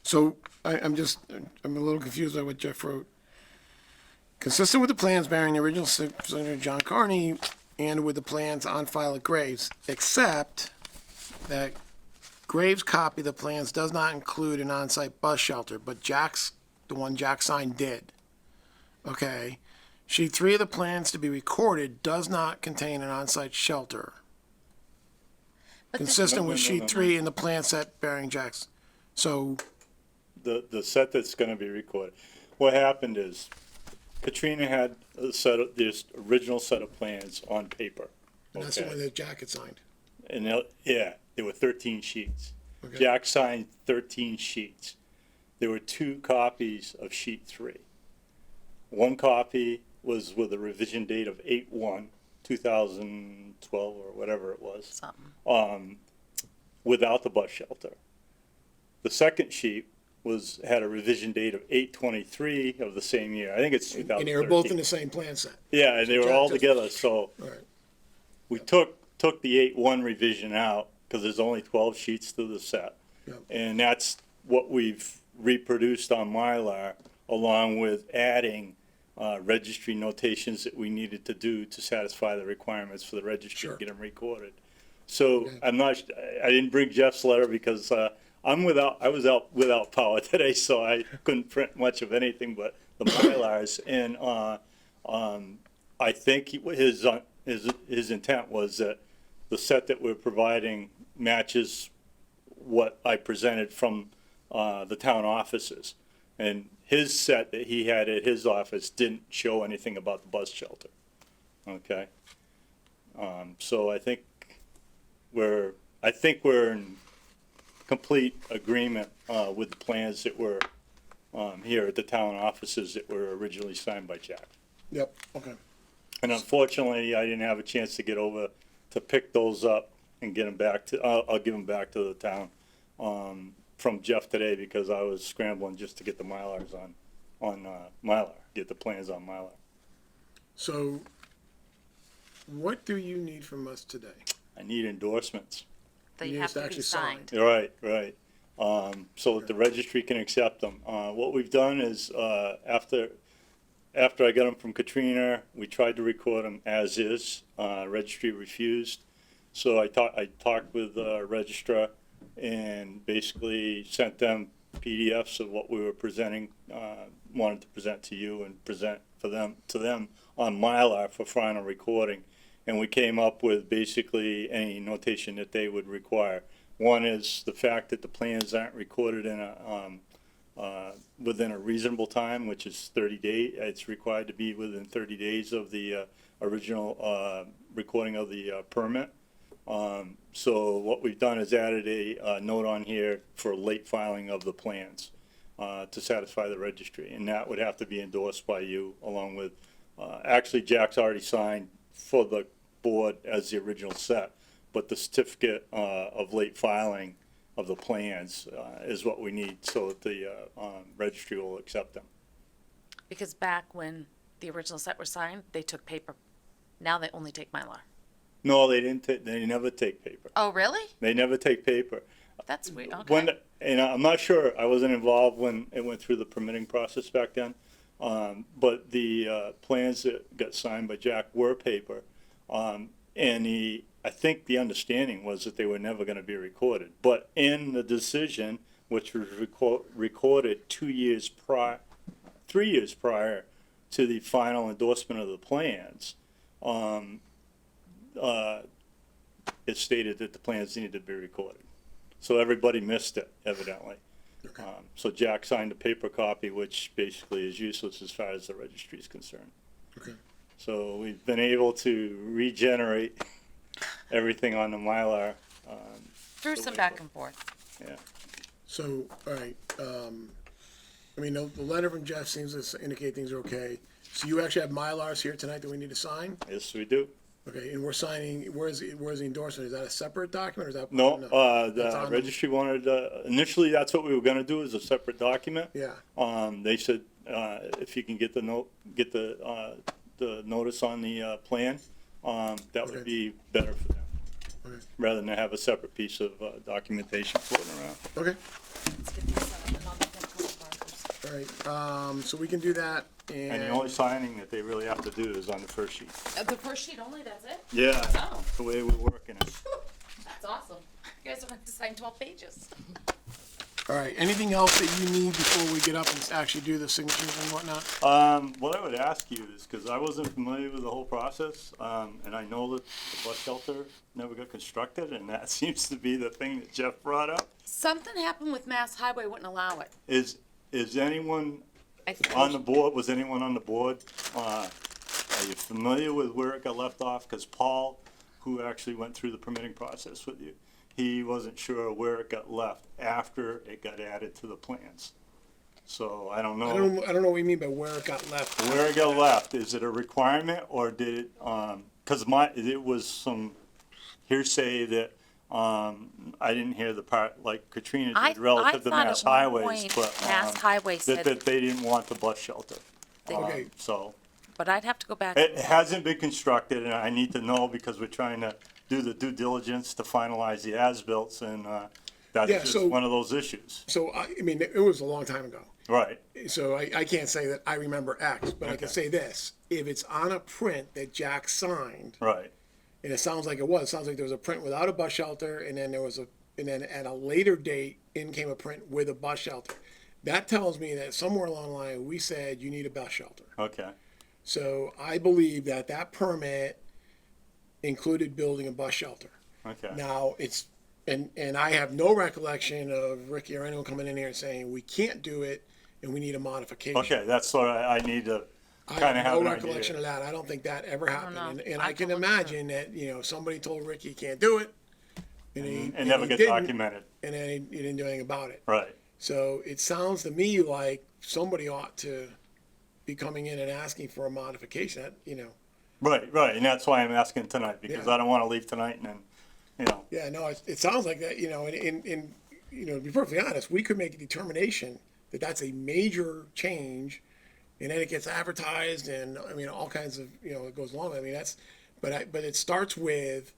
So I'm a little confused by what Jeff wrote. Consistent with the plans bearing the original signature of John Carney and with the plans on file at Graves, except that Graves' copy of the plans does not include an on-site bus shelter, but the one Jack signed did. Okay. Sheet 3 of the plans to be recorded does not contain an on-site shelter. But this- Consistent with sheet 3 in the plan set bearing Jack's. So, the set that's gonna be recorded. What happened is Katrina had a set of, this original set of plans on paper. and that's the Okay. one that Jack had signed. And there were 13 sheets. Okay. Jack signed 13 sheets. There were 2 copies of sheet 3. One copy was with a revision date of 8/1/2012 or whatever it was, Something. without the bus shelter. The second sheet had a revision date of 8/23 of the same year. I think it's 2013. And they were both in the same plan set. Yeah, and they were Jack all just- together, so All right. we took the 8/1 revision out, because there's only 12 sheets to the set. Yep. And that's what we've reproduced on Mylar, along with adding registry notations that we needed to do to satisfy the requirements for the registry Sure. to get them recorded. So Okay. I didn't bring Jeff's letter because I was out without power today, so I couldn't print much of anything but the Mylars. And I think his intent was that the set that we're providing matches what I presented from the town offices. And his set that he had at his office didn't show anything about the bus shelter. Okay? So I think we're in complete agreement with the plans that were here at the town offices that were originally signed by Jack. Yep, okay. And unfortunately, I didn't have a chance to get over to pick those up and get them back to, I'll give them back to the town, from Jeff today, because I was scrambling just to get the Mylars on Mylar, get the plans on Mylar. So, what do you need from us today? I need endorsements. That You you have just to be actually signed. signed. Right. So that the registry can accept them. What we've done is, after I got them from Katrina, we tried to record them as is. Registry refused. So I talked with the registrar and basically sent them PDFs of what we were presenting, wanted to present to you and present to them on Mylar for final recording. And we came up with basically any notation that they would require. One is the fact that the plans aren't recorded in within a reasonable time, which is 30 days. It's required to be within 30 days of the original recording of the permit. So what we've done is added a note on here for late filing of the plans to satisfy the registry, and that would have to be endorsed by you along with, actually Jack's already signed for the board as the original set, but the certificate of late filing of the plans is what we need so that the registry will accept them. Because back when the original set were signed, they took paper. Now they only take Mylar. No, they didn't. They never take paper. Oh, really? They never take paper. That's weird. Okay. And I'm not sure. I wasn't involved when it went through the permitting process back then. But the plans that got signed by Jack were paper, and I think the understanding was that they were never going to be recorded. But in the decision, which was recorded 3 years prior to the final endorsement of the plans, it stated that the plans needed to be recorded. So everybody missed it, evidently. Okay. So Jack signed a paper copy, which basically is useless as far as the registry is concerned. Okay. So we've been able to regenerate everything on the Mylar. Through some back and forth. Yeah. So, all right, I mean, the letter from Jeff seems to indicate things are okay. So you actually have Mylars here tonight that we need to sign? Yes, we do. Okay, and we're signing, where's the endorsement? Is that a separate document or is that? No, That's the on- registry wanted, initially, that's what we were gonna do, is a separate document. Yeah, They said, if you can get the notice on the plan, that Okay. would be better for them. Okay. Rather than have a separate piece of, documentation floating around. Okay, Let's get this up, and I'll get them couple markers. all right, so we can do that, And the only signing that they really have to do is on the first sheet. The first sheet only, that's it? Yeah, Oh, the way we're working it. that's awesome. You guys don't have to sign 12 pages. All right, anything else that you need before we get up and actually do the signatures and whatnot? What I would ask you is, because I wasn't familiar with the whole process, and I know that the bus shelter never got constructed, and that seems to be the thing that Jeff brought up. Something happened with Mass Highway, wouldn't allow it. Is anyone I think on the board, was anyone on the board, are you familiar with where it got left off? Because Paul, who actually went through the permitting process with you, he wasn't sure where it got left after it got added to the plans. So I don't know. I don't know what you mean by where it got left. Where it got left, is it a requirement or did it, cause it was some hearsay that, I didn't hear the part like Katrina I did relative to thought Mass at one Highways, point but, Mass Highway that said, they didn't want the bus shelter. They- Okay. So, but I'd have to go back. it hasn't been constructed and I need to know because we're trying to do the due diligence to finalize the as-bills and, that's Yeah, just so- one of those issues. So, I mean, it was a long time ago. Right, So I can't say that I remember X, but I can Okay. say this. If it's on a print that Jack signed, right, and it sounds like it sounds like there was a print without a bus shelter, and then and then at a later date, in came a print with a bus shelter. That tells me that somewhere along the line, we said you need a bus shelter. okay, So I believe that that permit included building a bus shelter. okay. Now, it's, and I have no recollection of Ricky or anyone coming in here and saying, we can't do it, and we need a modification. Okay, that's what I need to I kinda have have no an recollection idea. of that. I don't think that ever happened. know. And I I can can look it up. imagine that, somebody told Ricky he can't do it. And never he get didn't, documented, And then he didn't do anything about it. right. So it sounds to me like somebody ought to be coming in and asking for a modification, Right, and that's why I'm asking tonight, because Yeah. I don't wanna leave tonight and then, Yeah, no, it sounds like that, and, to be perfectly honest, we could make a determination that that's a major change, and then it gets advertised, and, I mean, all kinds of, it goes along, I mean, but it starts with,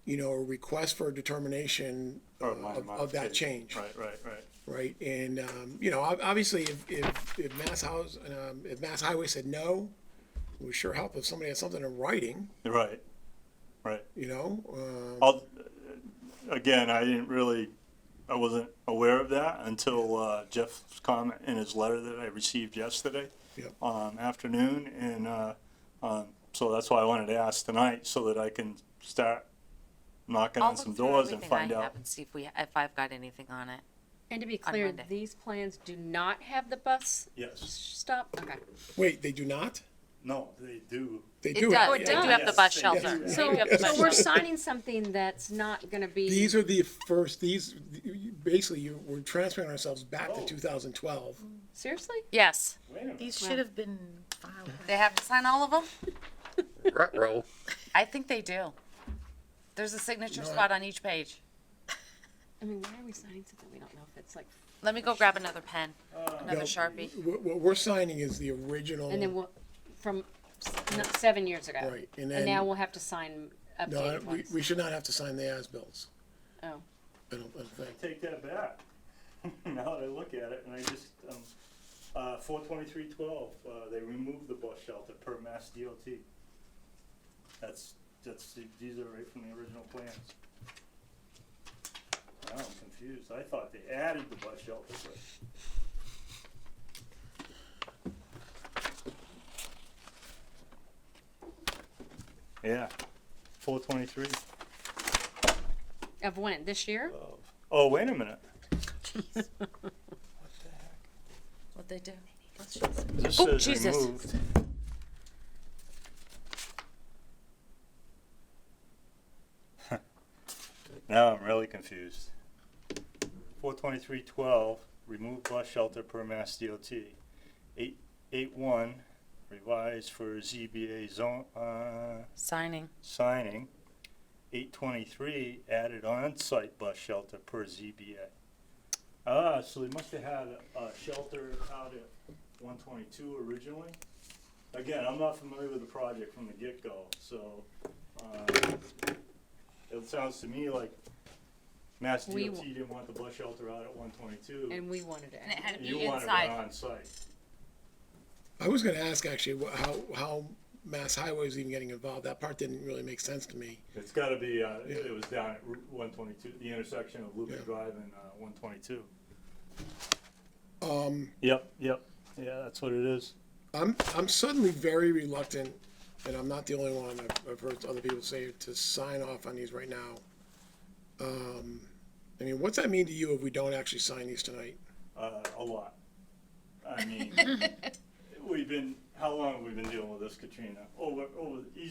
a request for a determination or my of that modification. change. Right. Right, and, obviously, if Mass Highway said no, it would sure help if somebody had something in writing, Right. Again, I wasn't aware of that until, Jeff's comment in his letter that I received yesterday. Yep. Afternoon, and, so that's why I wanted to ask tonight, so that I can start knocking I'll on some look through doors and everything I find have out. and see if I've got anything on it. And to be On clear, Monday. these plans do not have the bus Yes, stop? Okay. wait, they do not? no, they do. They It do. does, have- they do yeah. have the bus Yes, shelter. yes. They do have the bus So we're shelter. signing something that's not gonna be. These are the first, basically, we're transferring ourselves back to 2012. Seriously? Yes, Wait a minute. These should have been filed. they have to sign all of them? Ruh-roh. I think they do. There's a signature No, spot on each page. I mean, why are we signing something we don't know if it's like, Let me go grab another pen, another No, Sharpie. What we're signing is the original. and then we'll, from 7 years ago? Right, and And then- now we'll have to sign No, updated we ones? should not have to sign the as-bills. Oh. I don't think. Take that back. Now that I look at it, and I just, 42312, they removed the bus shelter per Mass DOT. These are right from the original plans. Now I'm confused. I thought they added the bus shelter, but. Yeah, 423. Of when? This year? Oh, wait a minute. What'd they do? This Oh, says Jesus. removed. Now I'm really confused. 42312, remove bus shelter per Mass DOT. 881, revised for ZBA zone, Signing. signing. 823, added on-site bus shelter per ZBA. So they must have had a shelter out at 122 originally, again, I'm not familiar with the project from the get-go, so, it sounds to me like Mass We DOT didn't want the bus shelter out at 122. And we wanted to And it add. had to You be wanted it inside. on site. I was gonna ask actually how Mass Highway is even getting involved. That part didn't really make sense to me. It's gotta be, it was down at Route 122, the intersection of Lucas Yeah. Drive and, 122. Yep, yeah, that's what it is. I'm suddenly very reluctant, and I'm not the only one, I've heard other people say it, to sign off on these right now. I mean, what's that mean to you if we don't actually sign these tonight? A lot. I mean, how long have we been dealing with this, Katrina?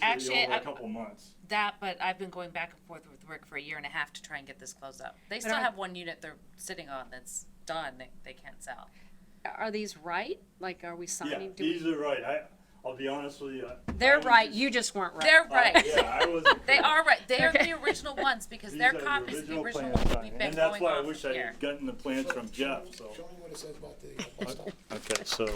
Actually, Easily over a couple months. That, but I've been going back and forth with Rick for a year and a half to try and get this closed up. They still I- have one unit they're sitting on that's done, they can't sell. Are these right? Like, are we Yeah, signing? Do these we? are right. I'll be honest with you. They're right, you just weren't right. They're right. Yeah, I wasn't. They are right. They are the original ones because These they're are the copies of the original plans ones on we've it. been And that's going why I off wish of I here. had gotten the plans from Jeff, so. Show me what it says about the bus stop. Okay, so,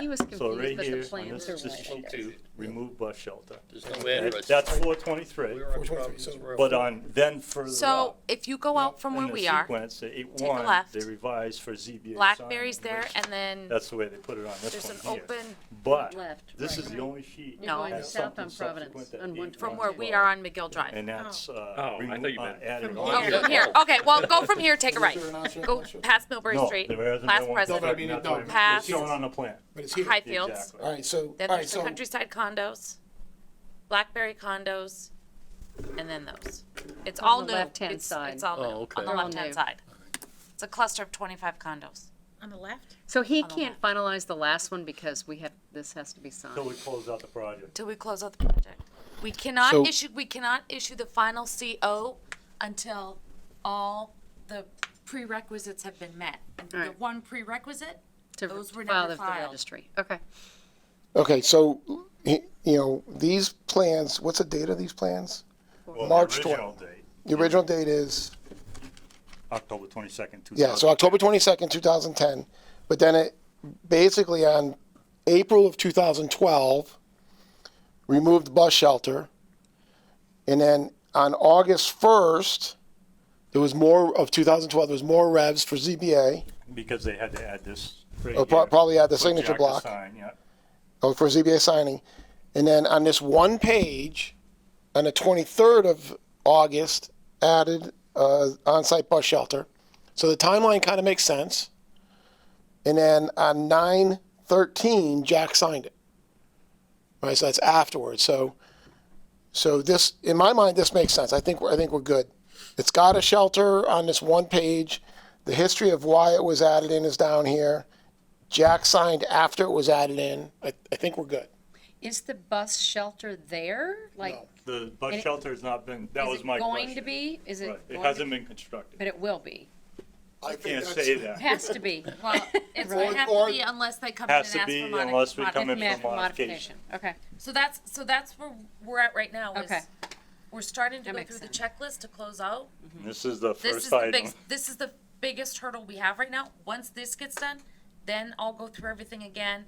He was so confused, right but here, the on plans this are is right. sheet 2, remove bus shelter. There's no address. That's 423, We're on 423, Providence so- Road. but on, then further So up, if you go out from where in the we are, sequence, the take a 8-1, left. they revised for ZBA Blackberry's signing, there, which- and then That's the way they put it on this there's an one here. open But, Left, this right. is the only sheet. You're No. going that has south on something Providence subsequent to on 8-1. 120. from where we are on McGill Drive. And that's, I thought you meant added from on. Oh, here. from here. Okay, well, go from here, take a right. Is there an option? Go past Millbury No, Street, there hasn't past been one. President, No, I mean, That's no. why it's Past- shown on the plan. But it's here. Highfields. Exactly. All right, so, Then all right, there's the so, Countryside condos, Blackberry condos, and then those. It's On all the new. left-hand It's- side. It's all Oh, new, okay. on the They're all left-hand new. side. It's a cluster of 25 condos. On the left? So he On the can't finalize the last one because this has to be Till signed. we close out the project. Till we close out the project. We cannot So- issue the final CO until all the prerequisites have been met. And the Alright. one prerequisite, To those were file never with the filed. registry. Okay. okay, so, you know, these plans, what's the date of these plans? Well, March the 20. original date, The original date is, October 22nd, 2000. yeah, so October 22nd, 2010, but then it, basically on April of 2012, removed the bus shelter, and then on August 1st, there was more, of 2012, there was more revs for ZBA, Because they had to add this right or here. probably at the for signature Jack to block. sign, yeah. Oh, for ZBA signing. And then on this one page, on the 23rd of August, added on-site bus shelter. So the timeline kind of makes sense. And then on 9/13, Jack signed it. Right, so that's afterwards. So this, in my mind, this makes sense. I think we're good. It's got a shelter on this one page. The history of why it was added in is down here. Jack signed after it was added in. I think we're good. Is the bus shelter there? Like, No. The bus And it- shelter has not been, that is was it my question. going to be? Is it Right, it going hasn't to- been constructed. But it will be. I Can't say that. Has to be. Well, it's Or- gonna have or- to be unless they come in and Has ask to for be modification. unless we come in Demand for for modification. Okay. So that's where we're at right now. Is Okay. We're starting to That go makes through the sense. checklist to close out. This is the This first is the item. this is the biggest hurdle we have right now. Once this gets done, then I'll go through everything again.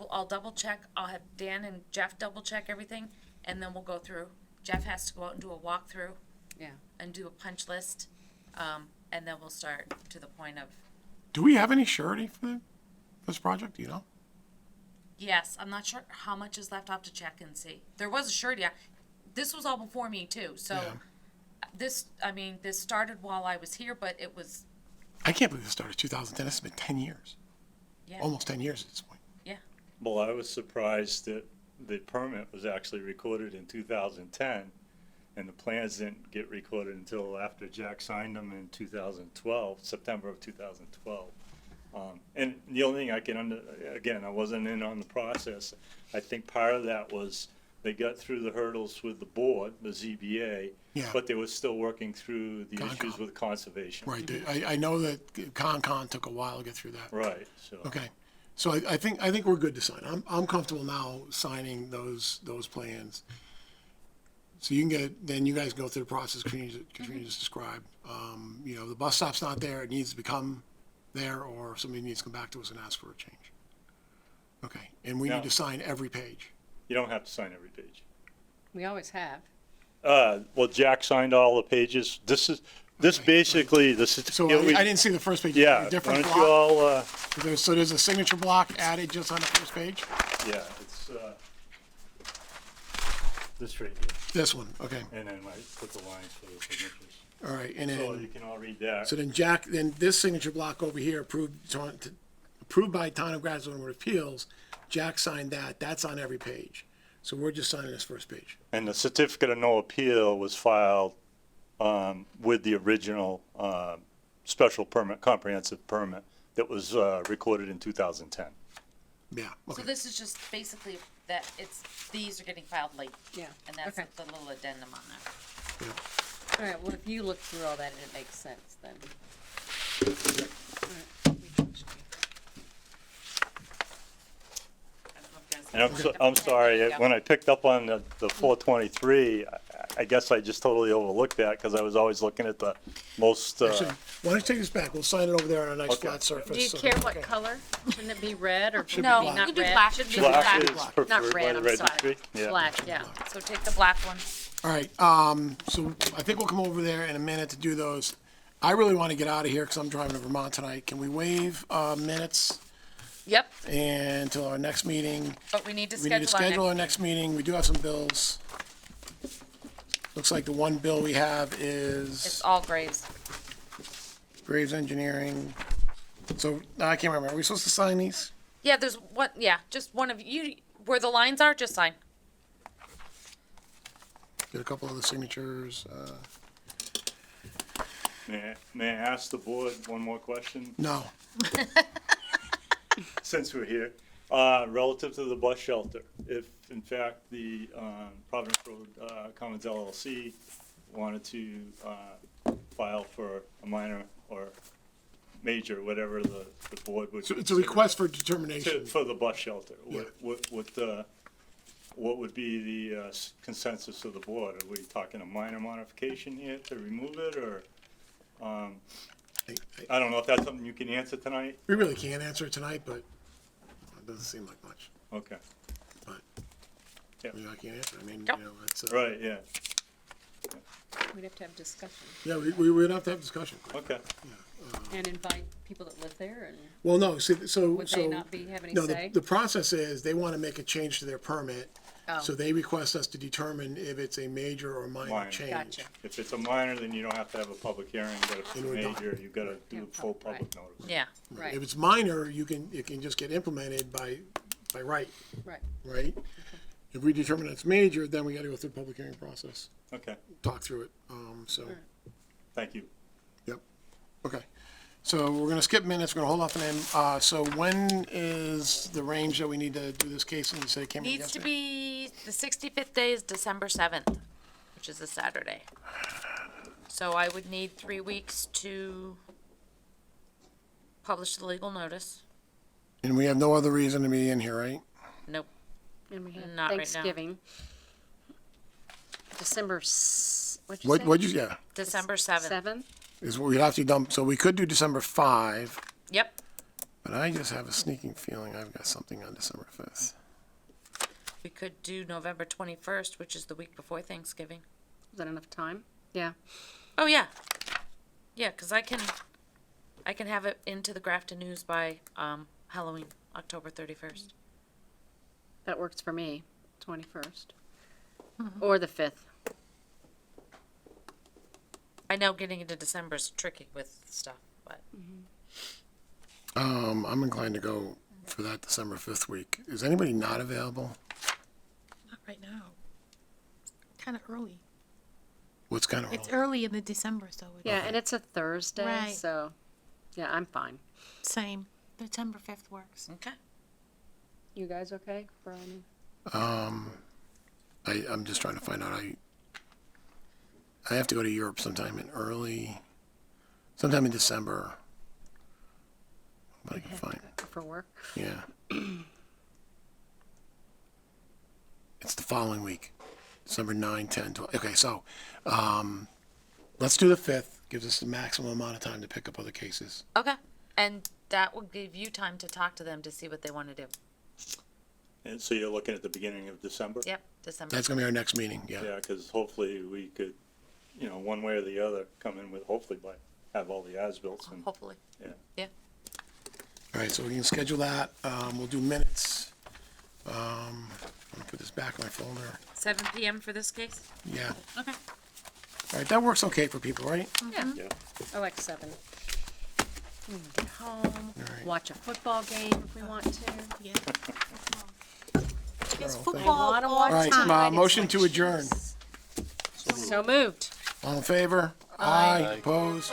I'll double check. I'll have Dan and Jeff double check everything, and then we'll go through. Jeff has to go out and do a walkthrough. Yeah. And do a punch list, and then we'll start to the point of, Do we have any surety for this project? Do you know? yes, I'm not sure how much is left. I'll have to check and see. There was a surety. This was all before me too, so this started while I was here, but it was, I can't believe this started 2010. This has been 10 years, yeah, almost 10 years at this point. yeah. Well, I was surprised that the permit was actually recorded in 2010, and the plans didn't get recorded until after Jack signed them in 2012, September of 2012. And the only thing I can again, I wasn't in on the process. I think part of that was they got through the hurdles with the board, the ZBA, Yeah. but they were still working through the Concom. issues with conservation. Right. I know that Concon took a while to get through that. Right, so. Okay. So I think we're good to sign. I'm comfortable now signing those plans. So you can get it, then you guys go through the process Katrina just described. You know, the bus stop's not there, it needs to become there, or somebody needs to come back to us and ask for a change. Okay, and we No. need to sign every page. You don't have to sign every page. We always have. Well, Jack signed all the pages. This basically, the So certificate. I didn't see the first page. Yeah, why Different don't you block. all, So there's a signature block added just on the first page? yeah, it's, this right here, This one, okay, and then I put the lines for the signatures. all right, and So you then, can all read that. so then Jack, then this signature block over here approved by Town of Grafton Board of Appeals, Jack signed that, that's on every page. So we're just signing this first page. And the certificate of no appeal was filed, with the original, special permit, comprehensive permit that was, recorded in 2010. Yeah, So okay. this is just basically that these are getting filed late. Yeah. And that's Okay. the little addendum on there. All right, well, if you look through all that and it makes sense, then. And I'm sorry, when I picked up on the 423, I guess I just totally overlooked that because I was always looking at the most, Actually, why don't you take this back? We'll sign it over there on a nice Okay. flat surface. Do you so- care what color? Shouldn't it be red or should it be No, not you can do red? black. Should be black black. is Not preferred by red, the I'm sorry. registry. Yeah. Black, yeah. So take the black one. All right, so I think we'll come over there in a minute to do those. I really want to get out of here because I'm driving to Vermont tonight. Can we waive, minutes Yep, until our next meeting? but we need to We need to schedule schedule our next meeting. We do have some bills. Looks like the one bill we have It's is all Graves. Graves Engineering. So, I can't remember. Are we supposed to sign these? Yeah, there's one, yeah, just one of you, where the lines are, just sign. Get a couple of the signatures. May I ask the board one more question, No. since we're here? Relative to the bus shelter, if in fact the, Providence Road, Commons LLC wanted to, file for a minor or major, whatever the board would. So it's a consider request for determination. For the bus shelter, Yeah. what would be the, consensus of the board? Are we talking a minor modification here to remove it, or, I don't know if that's something you can answer tonight? We really can't answer it tonight, but it doesn't seem like much. Okay, But Yeah. I can't answer. I mean, Yep. it's right, yeah, We'd have to have discussion yeah. We would have to have discussion. okay. and invite people that live there and Well, no. See, so would they not have any no. say? The process is they want to make a change to their permit, Oh. so they request us to determine if it's a major or minor Minor. change. Gotcha. If it's a minor, then you don't have to have a public hearing, but if it's a And we're done. major, you gotta do Yeah, a full right. public notice. Yeah, Right, If it's minor, it can just get implemented by right, right. right? If we determine it's major, then we got to go through the public hearing process, Okay, talk through it. So, thank you. yep. Okay. So we're gonna skip minutes. We're gonna hold off on them. So when is the range that we need to do this case? And you say it came in needs to yesterday? be, the 65th day is December 7th, which is a Saturday. So I would need 3 weeks to publish the legal notice. And we have no other reason to be in here, right? Nope. And we have Not right now. Thanksgiving. December, what'd you What, say? what'd you, yeah, December 7th. 7th? is what we'd have to dump, so we could do December 5, Yep. but I just have a sneaking feeling I've got something on December 5th. We could do November 21st, which is the week before Thanksgiving. Is that enough time? Yeah. Oh, yeah. Yeah, 'cause I can have it into the Grafton News by, Halloween, October 31st. That works for me, 21st. Or the 5th. I know getting into December is tricky with stuff, but I'm inclined to go for that December 5th week. Is anybody not available? Not right now. Kind of early. What's kind of It's early in the December, so it's Yeah, and it's a Thursday, Right. so, yeah, I'm fine. same. December 5th works. okay. You guys okay, Brian? I'm just trying to find out. I have to go to Europe sometime sometime in December. But I can find, For work? yeah. It's the following week, December 9, 10, 12. Okay, so, let's do the 5th. Gives us the maximum amount of time to pick up other cases. Okay. And that will give you time to talk to them to see what they want to do. And so you're looking at the beginning of December? Yep, December. That's gonna be our next meeting, yeah. Yeah, because hopefully we could, you know, one way or the other, come in with, hopefully have all the as-bills and, Hopefully. yeah. All right, so we can schedule that. We'll do minutes. I'm gonna put this back in my folder. 7 PM for this case? Yeah. Okay. All right, that works okay for people, right? Yeah. I like 7. We can get home, right. watch a football game if we want to. Yeah. Carol, thank you. Wanna watch All right, time. motion to adjourn. So moved. All in favor? Aye. Opposed?